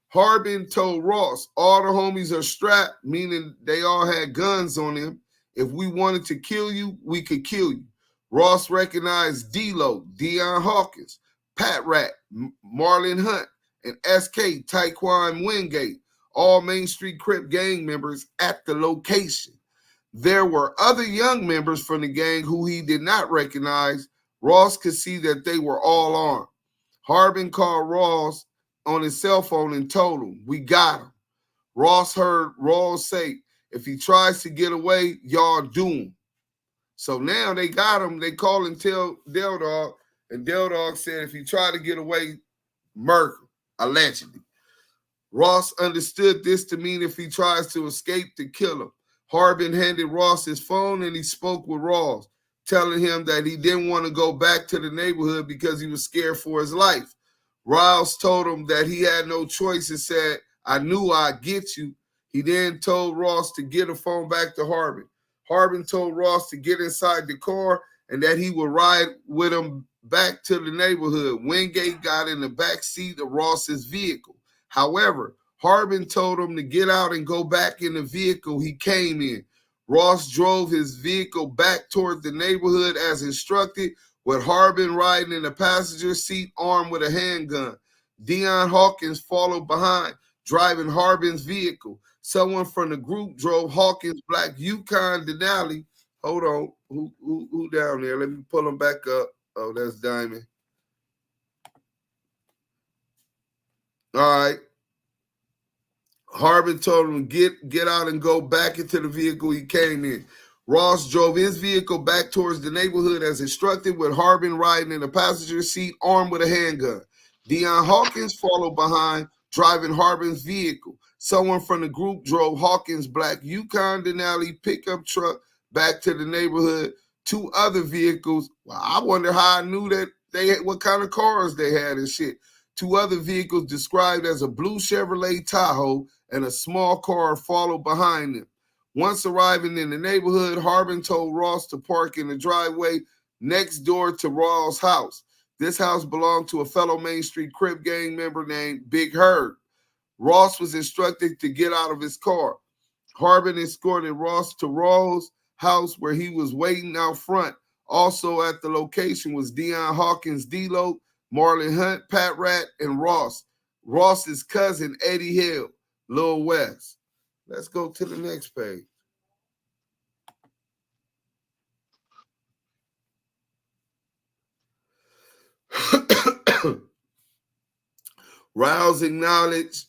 A: Harbin told Ross, all the homies are strapped, meaning they all had guns on them. If we wanted to kill you, we could kill you. Ross recognized D-Lo, Deion Hawkins, Pat Rat, Marlon Hunt, and SK Taekwon Wingate, all Main Street Crip gang members at the location. There were other young members from the gang who he did not recognize. Ross could see that they were all armed. Harbin called Ross on his cell phone and told him, we got him. Ross heard Ross say, if he tries to get away, y'all do him. So now they got him. They call and tell Del Dog, and Del Dog said if he tried to get away, murder, allegedly. Ross understood this to mean if he tries to escape, to kill him. Harbin handed Ross his phone and he spoke with Ross, telling him that he didn't want to go back to the neighborhood because he was scared for his life. Ross told him that he had no choice and said, I knew I'd get you. He then told Ross to get a phone back to Harbin. Harbin told Ross to get inside the car and that he would ride with him back to the neighborhood. Wingate got in the back seat of Ross's vehicle. However, Harbin told him to get out and go back in the vehicle he came in. Ross drove his vehicle back toward the neighborhood as instructed, with Harbin riding in the passenger seat armed with a handgun. Deion Hawkins followed behind, driving Harbin's vehicle. Someone from the group drove Hawkins' black Yukon Denali. Hold on, who down there? Let me pull him back up. Oh, that's Diamond. All right. Harbin told him to get out and go back into the vehicle he came in. Ross drove his vehicle back towards the neighborhood as instructed, with Harbin riding in the passenger seat armed with a handgun. Deion Hawkins followed behind, driving Harbin's vehicle. Someone from the group drove Hawkins' black Yukon Denali pickup truck back to the neighborhood. 2 other vehicles. Well, I wonder how I knew that what kind of cars they had and shit. 2 other vehicles described as a blue Chevrolet Tahoe and a small car followed behind them. Once arriving in the neighborhood, Harbin told Ross to park in the driveway next door to Ross' house. This house belonged to a fellow Main Street Crip gang member named Big Herb. Ross was instructed to get out of his car. Harbin escorted Ross to Ross' house where he was waiting out front. Also at the location was Deion Hawkins, D-Lo, Marlon Hunt, Pat Rat, and Ross. Ross's cousin, Eddie Hill, Lil West. Let's go to the next page. Rouse acknowledged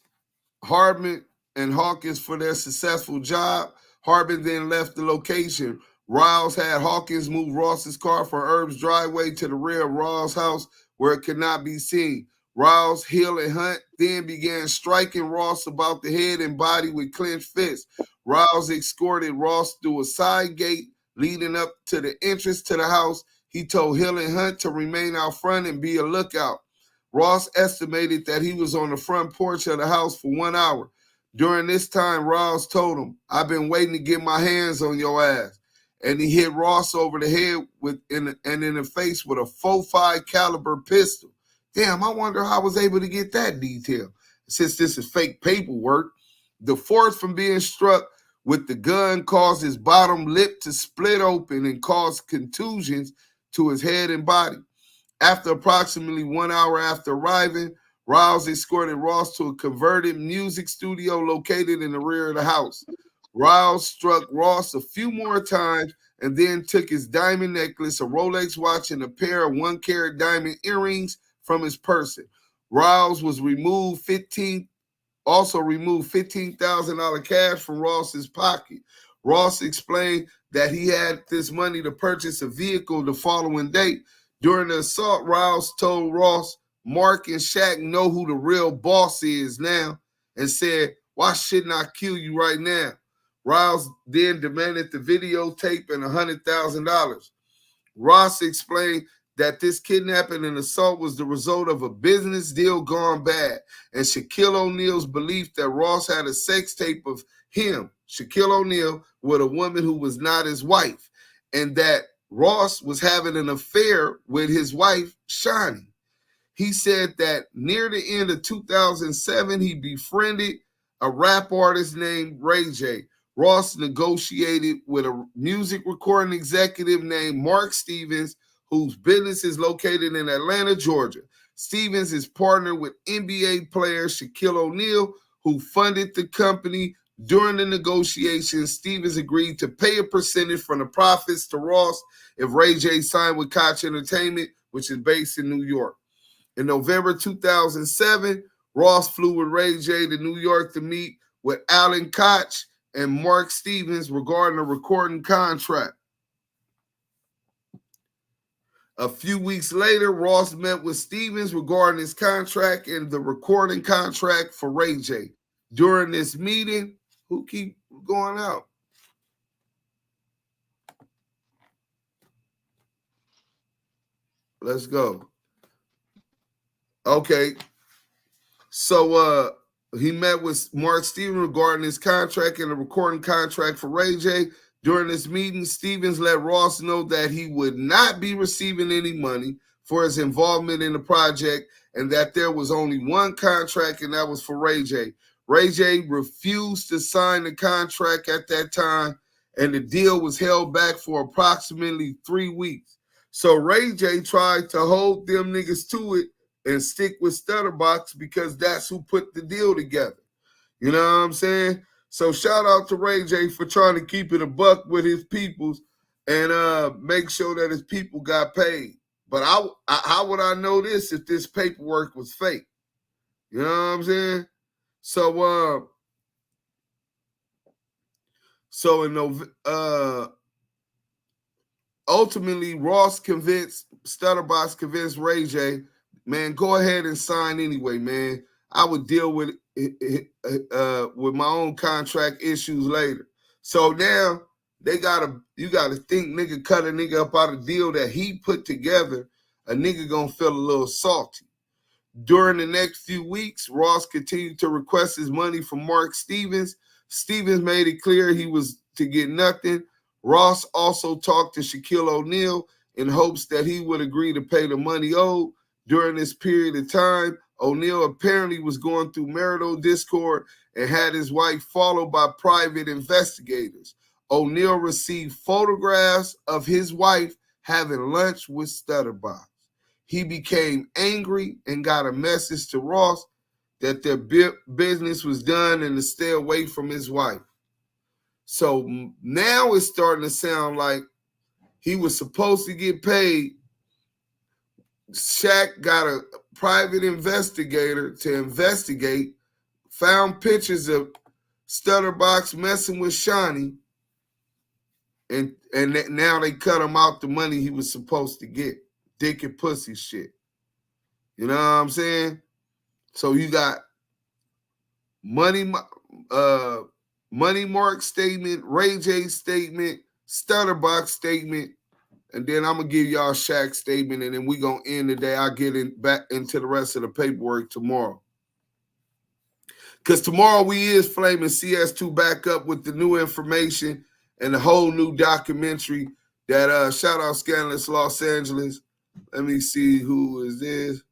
A: Harbin and Hawkins for their successful job. Harbin then left the location. Rouse had Hawkins move Ross's car from Herb's driveway to the rear of Ross' house where it could not be seen. Rouse, Hill, and Hunt then began striking Ross about the head and body with clenched fists. Rouse escorted Ross through a side gate leading up to the entrance to the house. He told Hill and Hunt to remain out front and be a lookout. Ross estimated that he was on the front porch of the house for 1 hour. During this time, Ross told him, I've been waiting to get my hands on your ass. And he hit Ross over the head in the face with a .45 caliber pistol. Damn, I wonder how I was able to get that detail. Since this is fake paperwork, the force from being struck with the gun caused his bottom lip to split open and caused contusions to his head and body. After approximately 1 hour after arriving, Rouse escorted Ross to a converted music studio located in the rear of the house. Rouse struck Ross a few more times and then took his diamond necklace, a Rolex watch, and a pair of 1-carat diamond earrings from his person. Rouse was removed $15,000 cash from Ross's pocket. Ross explained that he had this money to purchase a vehicle the following day. During the assault, Riles told Ross, Mark and Shaq know who the real boss is now, and said, why shouldn't I kill you right now? Riles then demanded the videotape and $100,000. Ross explained that this kidnapping and assault was the result of a business deal gone bad, and Shaquille O'Neal's belief that Ross had a sex tape of him, Shaquille O'Neal, with a woman who was not his wife, and that Ross was having an affair with his wife, Shani. He said that near the end of 2007, he befriended a rap artist named Ray J. Ross negotiated with a music recording executive named Mark Stevens, whose business is located in Atlanta, Georgia. Stevens is partnered with NBA player Shaquille O'Neal, who funded the company. During the negotiations, Stevens agreed to pay a percentage from the profits to Ross if Ray J signed with Koch Entertainment, which is based in New York. In November 2007, Ross flew with Ray J to New York to meet with Alan Koch and Mark Stevens regarding a recording contract. A few weeks later, Ross met with Stevens regarding his contract and the recording contract for Ray J. During this meeting, who keep going out? Let's go. Okay. So he met with Mark Stevens regarding his contract and the recording contract for Ray J. During this meeting, Stevens let Ross know that he would not be receiving any money for his involvement in the project and that there was only one contract, and that was for Ray J. Ray J refused to sign the contract at that time, and the deal was held back for approximately 3 weeks. So Ray J tried to hold them niggas to it and stick with Stutterbox because that's who put the deal together. You know what I'm saying? So shout out to Ray J for trying to keep it a buck with his peoples and make sure that his people got paid. But how would I know this if this paperwork was fake? You know what I'm saying? So ultimately Ross Stutterbox convinced Ray J, man, go ahead and sign anyway, man. I would deal with my own contract issues later. So now you gotta think, nigga cut a nigga up out of deal that he put together, a nigga gonna feel a little salty. During the next few weeks, Ross continued to request his money from Mark Stevens. Stevens made it clear he was to get nothing. Ross also talked to Shaquille O'Neal in hopes that he would agree to pay the money owed. During this period of time, O'Neal apparently was going through marital discord and had his wife followed by private investigators. O'Neal received photographs of his wife having lunch with Stutterbox. He became angry and got a message to Ross that their business was done and to stay away from his wife. So now it's starting to sound like he was supposed to get paid. Shaq got a private investigator to investigate, found pictures of Stutterbox messing with Shani, and now they cut him out the money he was supposed to get. Dick and pussy shit. You know what I'm saying? So you got Money Mark statement, Ray J statement, Stutterbox statement, and then I'm gonna give y'all Shaq's statement, and then we gonna end the day. I'll get back into the rest of the paperwork tomorrow. Because tomorrow we is flaming CS2back up with the new information and the whole new documentary that shout out Scandalous Los Angeles. Let me see who is this.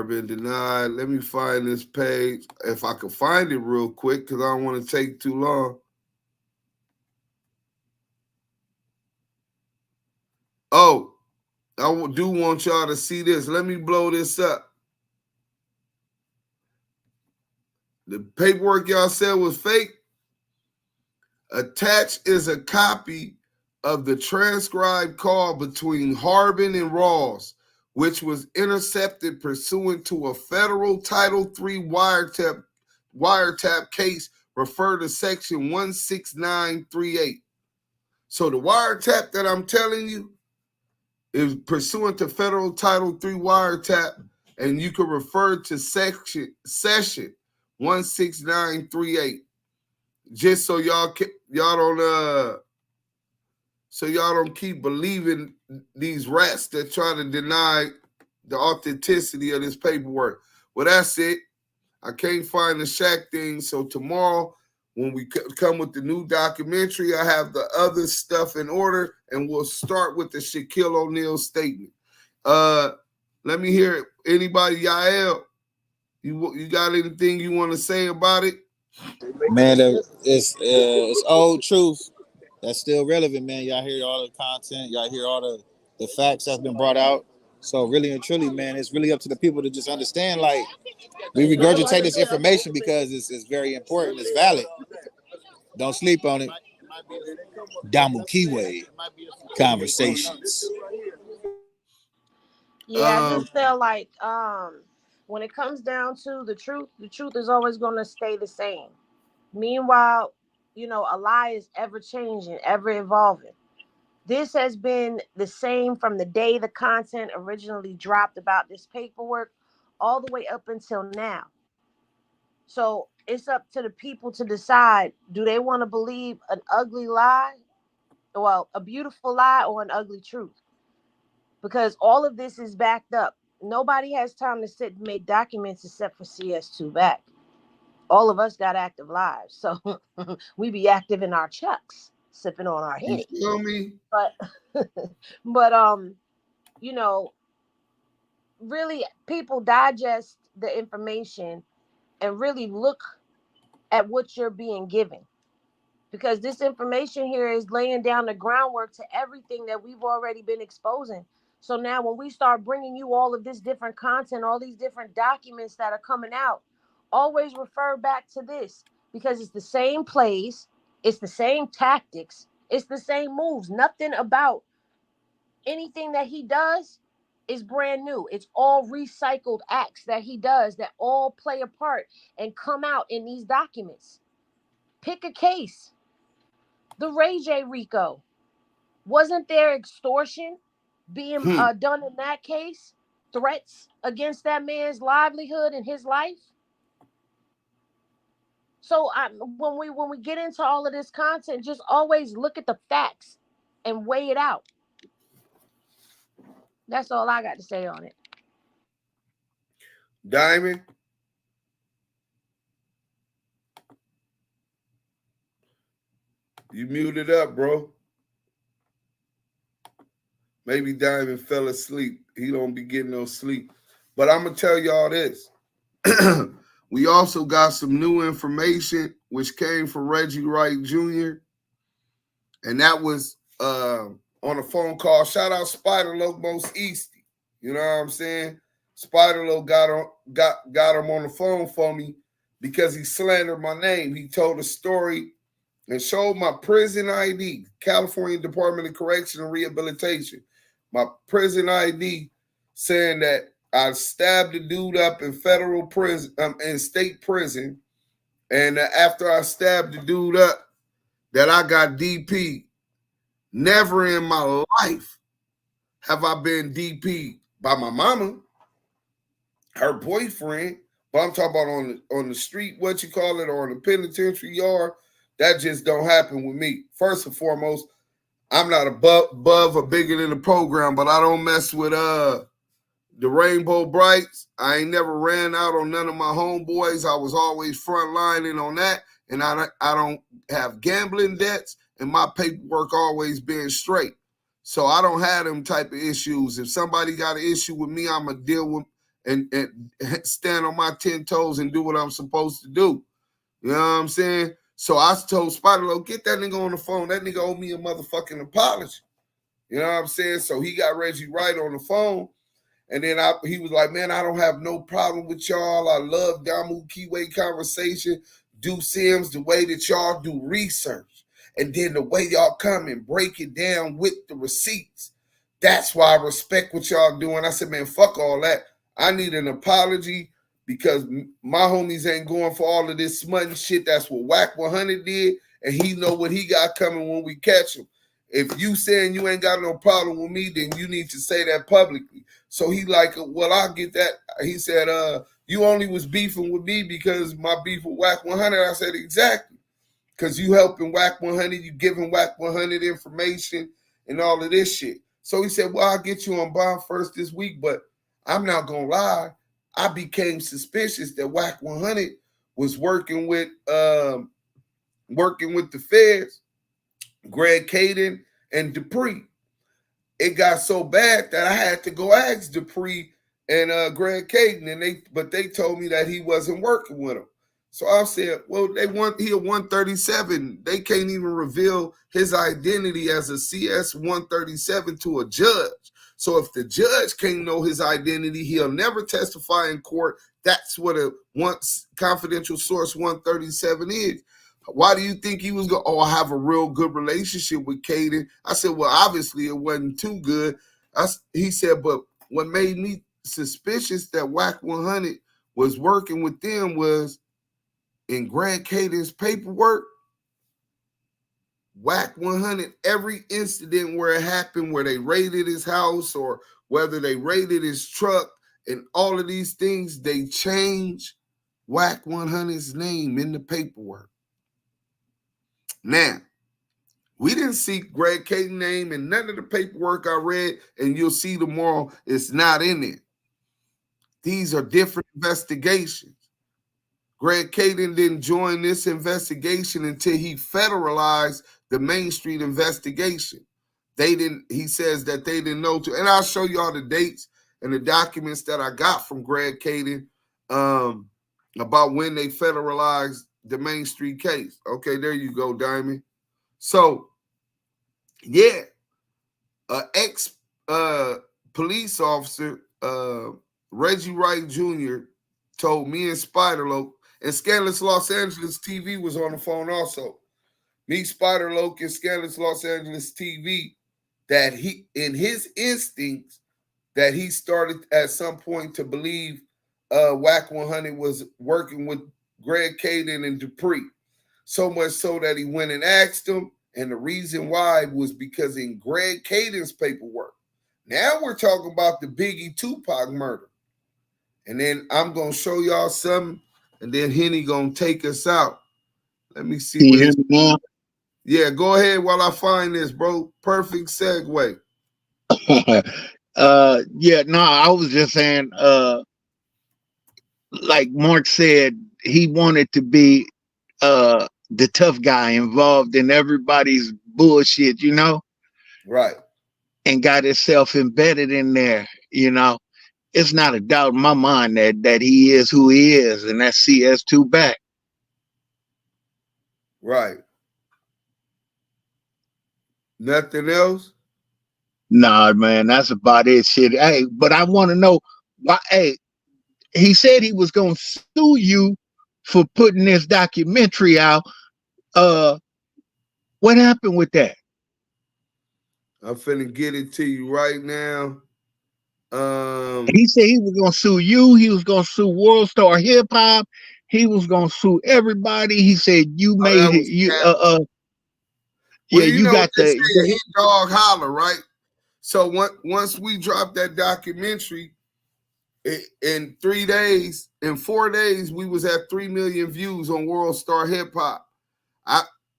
A: Been denied. Let me find this page if I can find it real quick because I don't want to take too long. Oh, I do want y'all to see this. Let me blow this up. The paperwork y'all said was fake. Attached is a copy of the transcribed call between Harbin and Rawls, which was intercepted pursuant to a federal Title III wiretap case referred to Section 16938. So the wiretap that I'm telling you, is pursuant to federal Title III wiretap, and you can refer to session 16938. Just so y'all don't keep believing these rats that try to deny the authenticity of this paperwork. Well, that's it. I can't find the Shaq thing, so tomorrow when we come with the new documentary, I have the other stuff in order, and we'll start with the Shaquille O'Neal statement. Let me hear it. Anybody, Yael, you got anything you want to say about it?
D: Man, it's old truth that's still relevant, man. Y'all hear all the content, y'all hear all the facts that's been brought out. So really and truly, man, it's really up to the people to just understand, like, we regurgitate this information because it's very important, it's valid. Don't sleep on it. Damu Kiwe Conversations.
B: Yeah, I just feel like when it comes down to the truth is always going to stay the same. Meanwhile, you know, a lie is ever changing, ever evolving. This has been the same from the day the content originally dropped about this paperwork all the way up until now. So it's up to the people to decide, do they want to believe an ugly lie, well, a beautiful lie, or an ugly truth? Because all of this is backed up. Nobody has time to sit and make documents except for cs2back. All of us got active lives, so we be active in our chucks, sipping on our henny.
A: You feel me?
B: But you know, really, people digest the information and really look at what you're being given, because this information here is laying down the groundwork to everything that we've already been exposing. So now when we start bringing you all of this different content, all these different documents that are coming out, always refer back to this, because it's the same plays, it's the same tactics, it's the same moves. Nothing about anything that he does is brand new. It's all recycled acts that he does that all play a part and come out in these documents. Pick a case. The Ray J Rico. Wasn't there extortion being done in that case? Threats against that man's livelihood and his life? So when we get into all of this content, just always look at the facts and weigh it out. That's all I got to say on it.
A: Diamond? You muted up, bro. Maybe Diamond fell asleep. He don't be getting no sleep. But I'm going to tell y'all this. We also got some new information which came from Reggie Wright Jr. And that was on a phone call. Shout out Spider Loc Most Easty. You know what I'm saying? Spider Loc got him on the phone for me because he slandered my name. He told a story and showed my prison ID, California Department of Correction and Rehabilitation. My prison ID saying that I stabbed a dude up in federal prison, in state prison, and after I stabbed the dude up, that I got DP. Never in my life have I been DP by my mama, her boyfriend. But I'm talking about on the street, what you call it, or in the penitentiary yard. That just don't happen with me. First and foremost, I'm not above or bigger than the program, but I don't mess with the Rainbow Brights. I ain't never ran out on none of my homeboys. I was always frontlining on that, and I don't have gambling debts, and my paperwork always been straight. So I don't have them type of issues. If somebody got an issue with me, I'm going to deal with and stand on my 10 toes and do what I'm supposed to do. You know what I'm saying? So I told Spider Loc, get that nigga on the phone. That nigga owe me a motherfucking apology. You know what I'm saying? So he got Reggie Wright on the phone. And then he was like, man, I don't have no problem with y'all. I love Damu Kiwe Conversation. Do Sims, the way that y'all do research. And then the way y'all come and break it down with the receipts. That's why I respect what y'all doing. I said, man, fuck all that. I need an apology because my homies ain't going for all of this smutting shit. That's what Wack 100 did. And he know what he got coming when we catch him. if you saying you ain't got no problem with me, then you need to say that publicly. So he like, well, I'll get that. He said, you only was beefing with me because my beef with Wack 100. I said, exactly. Because you helping Wack 100, you giving Wack 100 information and all of this shit. So he said, well, I'll get you on bond first this week, but I'm not going to lie. I became suspicious that Wack 100 was working with the feds, Greg Caden and Dupree. It got so bad that I had to go ask Dupree and Greg Caden, and they told me that he wasn't working with them. So I said, well, he a 137. They can't even reveal his identity as a CS 137 to a judge. So if the judge can't know his identity, he'll never testify in court. That's what a once confidential source 137 is. Why do you think he was going, I have a real good relationship with Caden? I said, well, obviously it wasn't too good. He said, but what made me suspicious that Wack 100 was working with them was in Greg Caden's paperwork, Wack 100, every incident where it happened, where they raided his house or whether they raided his truck and all of these things, they changed Wack 100's name in the paperwork. Now, we didn't see Greg Caden's name in none of the paperwork I read, and you'll see tomorrow it's not in there. These are different investigations. Greg Caden didn't join this investigation until he federalized the Main Street investigation. He says that they didn't know to, and I'll show you all the dates and the documents that I got from Greg Caden about when they federalized the Main Street case. Okay, there you go, Diamond. So, yeah, ex police officer, Reggie Wright Jr., told me and Spiderloke, and Scandalous Los Angeles TV was on the phone also. Me, Spiderloke, and Scandalous Los Angeles TV, that he, in his instincts, that he started at some point to believe Wack 100 was working with Greg Caden and Dupree. So much so that he went and asked him, and the reason why was because in Greg Caden's paperwork. Now we're talking about the Biggie Tupac murder. And then I'm going to show y'all something, and then Henny going to take us out. Let me see.
C: Can you hear me now?
A: Yeah, go ahead while I find this, bro. Perfect segue.
C: Yeah, no, I was just saying, like Mark said, he wanted to be the tough guy involved in everybody's bullshit, you know?
A: Right.
C: And got himself embedded in there, you know? It's not a doubt in my mind that he is who he is, and that's cs2back.
A: Right. Nothing else?
C: Nah, man, that's about it. Shit. Hey, but I want to know why. Hey, he said he was gonna sue you for putting this documentary out. What happened with that?
A: I'm finna get it to you right now.
C: He said he was gonna sue you. He was gonna sue World Star Hip Hop. He was gonna sue everybody. He said you made it. You
A: well,
C: yeah,
A: you
C: you
A: know
C: got
A: they
C: the
A: say hit dog holler, right? So once we dropped that documentary, in 3 days, in 4 days, we was at 3 million views on World Star Hip Hop.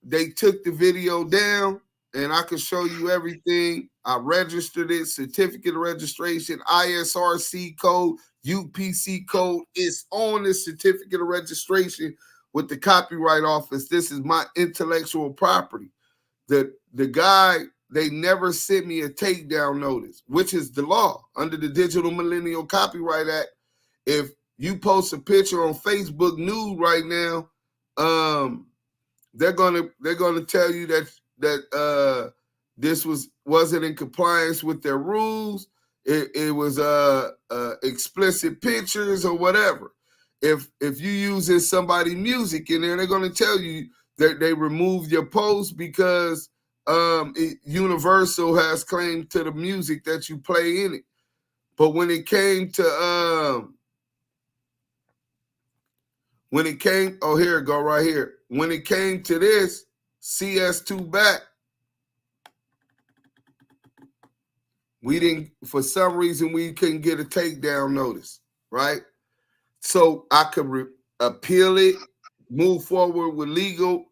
A: They took the video down, and I could show you everything. I registered it, certificate of registration, ISRC code, UPC code. It's on the certificate of registration with the Copyright Office. This is my intellectual property. The guy, they never sent me a takedown notice, which is the law under the Digital Millennial Copyright Act. If you post a picture on Facebook nude right now, they're gonna tell you that this wasn't in compliance with their rules. It was explicit pictures or whatever. If you using somebody music in there, they're gonna tell you that they removed your post because Universal has claim to the music that you play in it. But when it came to oh, here it go right here. When it came to this, cs2back, We didn't, for some reason, we couldn't get a takedown notice, right? So I could appeal it, move forward with legal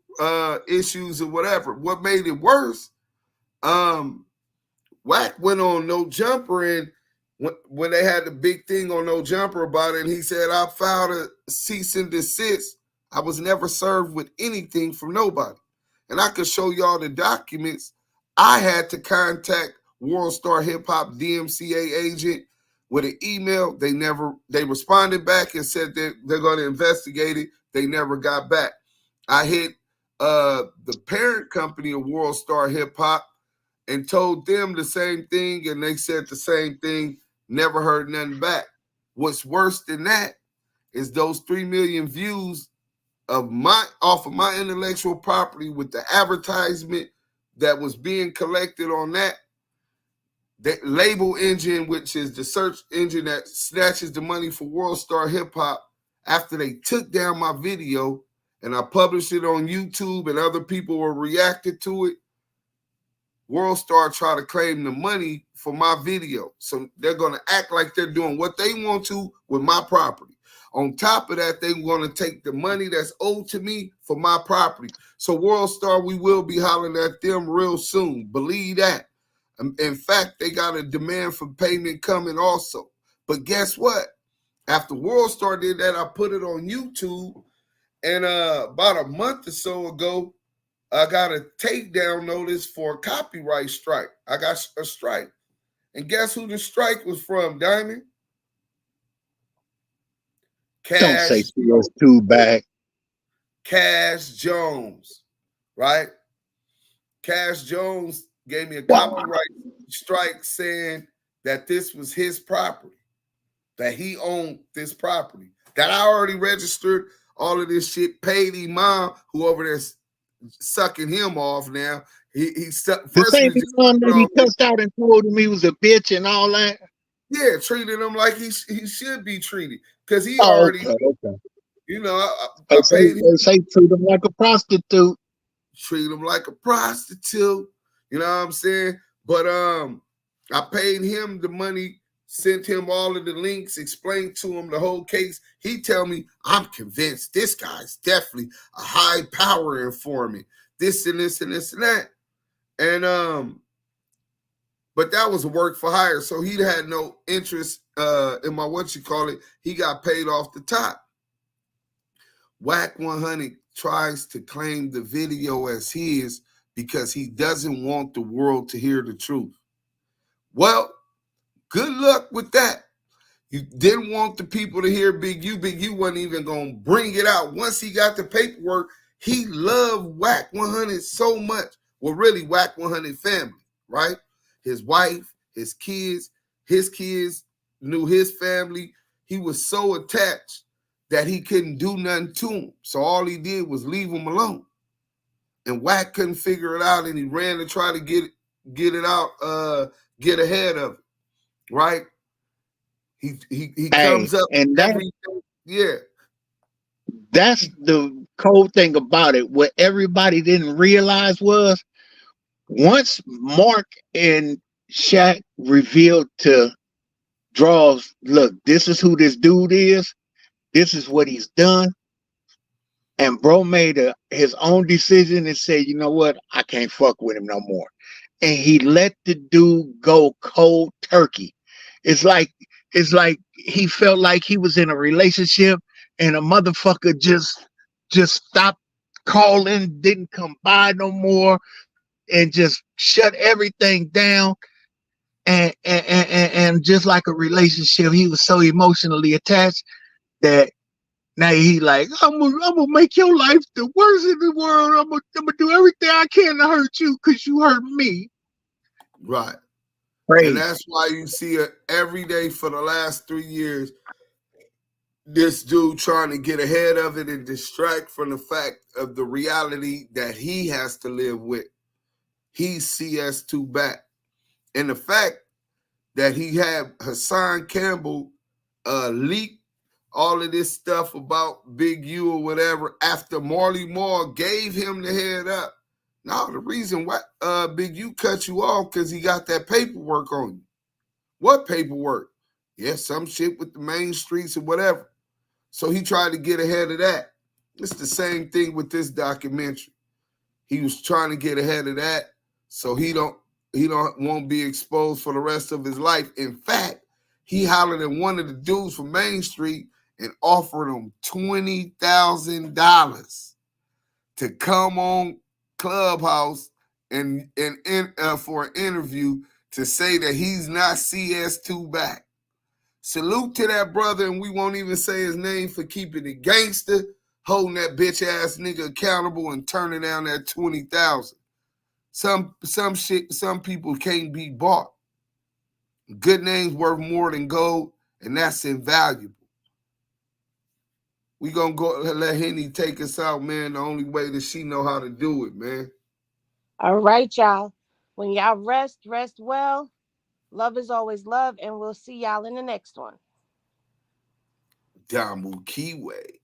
A: issues or whatever. What made it worse, Wack went on No Jumper, and when they had the big thing on No Jumper about it, and he said, I filed a cease and desist. I was never served with anything from nobody. And I could show y'all the documents. I had to contact World Star Hip Hop DMCA agent with an email. They responded back and said that they're going to investigate it. They never got back. I hit the parent company of World Star Hip Hop and told them the same thing, and they said the same thing, never heard nothing back. What's worse than that is those 3 million views off of my intellectual property with the advertisement that was being collected on that label engine, which is the search engine that snatches the money for World Star Hip Hop. After they took down my video and I published it on YouTube and other people were reacting to it, World Star try to claim the money for my video. So they're going to act like they're doing what they want to with my property. On top of that, they're going to take the money that's owed to me for my property. So World Star, we will be hollering at them real soon. Believe that. In fact, they got a demand for payment coming also. But guess what? After World Star did that, I put it on YouTube. And about a month or so ago, I got a takedown notice for a copyright strike. I got a strike. And guess who the strike was from, Diamond?
C: Don't say cs2back.
A: Cash Jones, right? Cash Jones gave me a copyright strike saying that this was his property, that he owned this property, that I already registered all of this shit, paid Imam, who over there sucking him off now. First
C: the same one that he cussed out and told him he was a bitch and all that.
A: Yeah, treated him like he should be treated because he already,
C: okay.
A: You know, I
C: paid him. They say treat him like a prostitute.
A: Treat him like a prostitute. You know what I'm saying? But I paid him the money, sent him all of the links, explained to him the whole case. He tell me, I'm convinced this guy's definitely a high power informant. This and this and this and that. And but that was a work for hire. So he had no interest in my he got paid off the top. Wack 100 tries to claim the video as his because he doesn't want the world to hear the truth. Well, good luck with that. You didn't want the people to hear Big U. Big U wasn't even going to bring it out. Once he got the paperwork, he loved Wack 100 so much. Well, really, Wack 100 family, right? His wife, his kids knew his family. He was so attached that he couldn't do nothing to him. So all he did was leave him alone. And Wack couldn't figure it out, and he ran to try to get it out, get ahead of it, right? He comes up
C: and
A: yeah.
C: That's the cold thing about it. What everybody didn't realize was once Mark and Shaq revealed to Draws, look, this is who this dude is. This is what he's done. And bro made his own decision and said, you know what? I can't fuck with him no more. And he let the dude go cold turkey. It's like he felt like he was in a relationship and a motherfucker just stopped calling, didn't come by no more, and just shut everything down. And just like a relationship, he was so emotionally attached that now he like, I'm gonna make your life the worst in the world. I'm gonna do everything I can to hurt you because you hurt me.
A: Right.
C: Crazy.
A: And that's why you see it every day for the last 3 years. This dude trying to get ahead of it and distract from the fact of the reality that he has to live with. He's cs2back. And the fact that he had Hassan Campbell leak all of this stuff about Big U or whatever after Marley Marl gave him the head up. Now, the reason why Big U cut you off because he got that paperwork on you. What paperwork? Yeah, some shit with the main streets or whatever. So he tried to get ahead of that. It's the same thing with this documentary. He was trying to get ahead of that so he won't be exposed for the rest of his life. In fact, he hollered at one of the dudes from Main Street and offered him $20,000 to come on Clubhouse and for an interview to say that he's not cs2back. Salute to that brother, and we won't even say his name for keeping it gangster, holding that bitch ass nigga accountable and turning down that $20,000. Some shit, some people can't be bought. Good names worth more than gold, and that's invaluable. We gonna go let Henny take us out, man. The only way that she know how to do it, man.
B: All right, y'all. When y'all rest well. Love is always love, and we'll see y'all in the next one.
A: Damu Kiwe.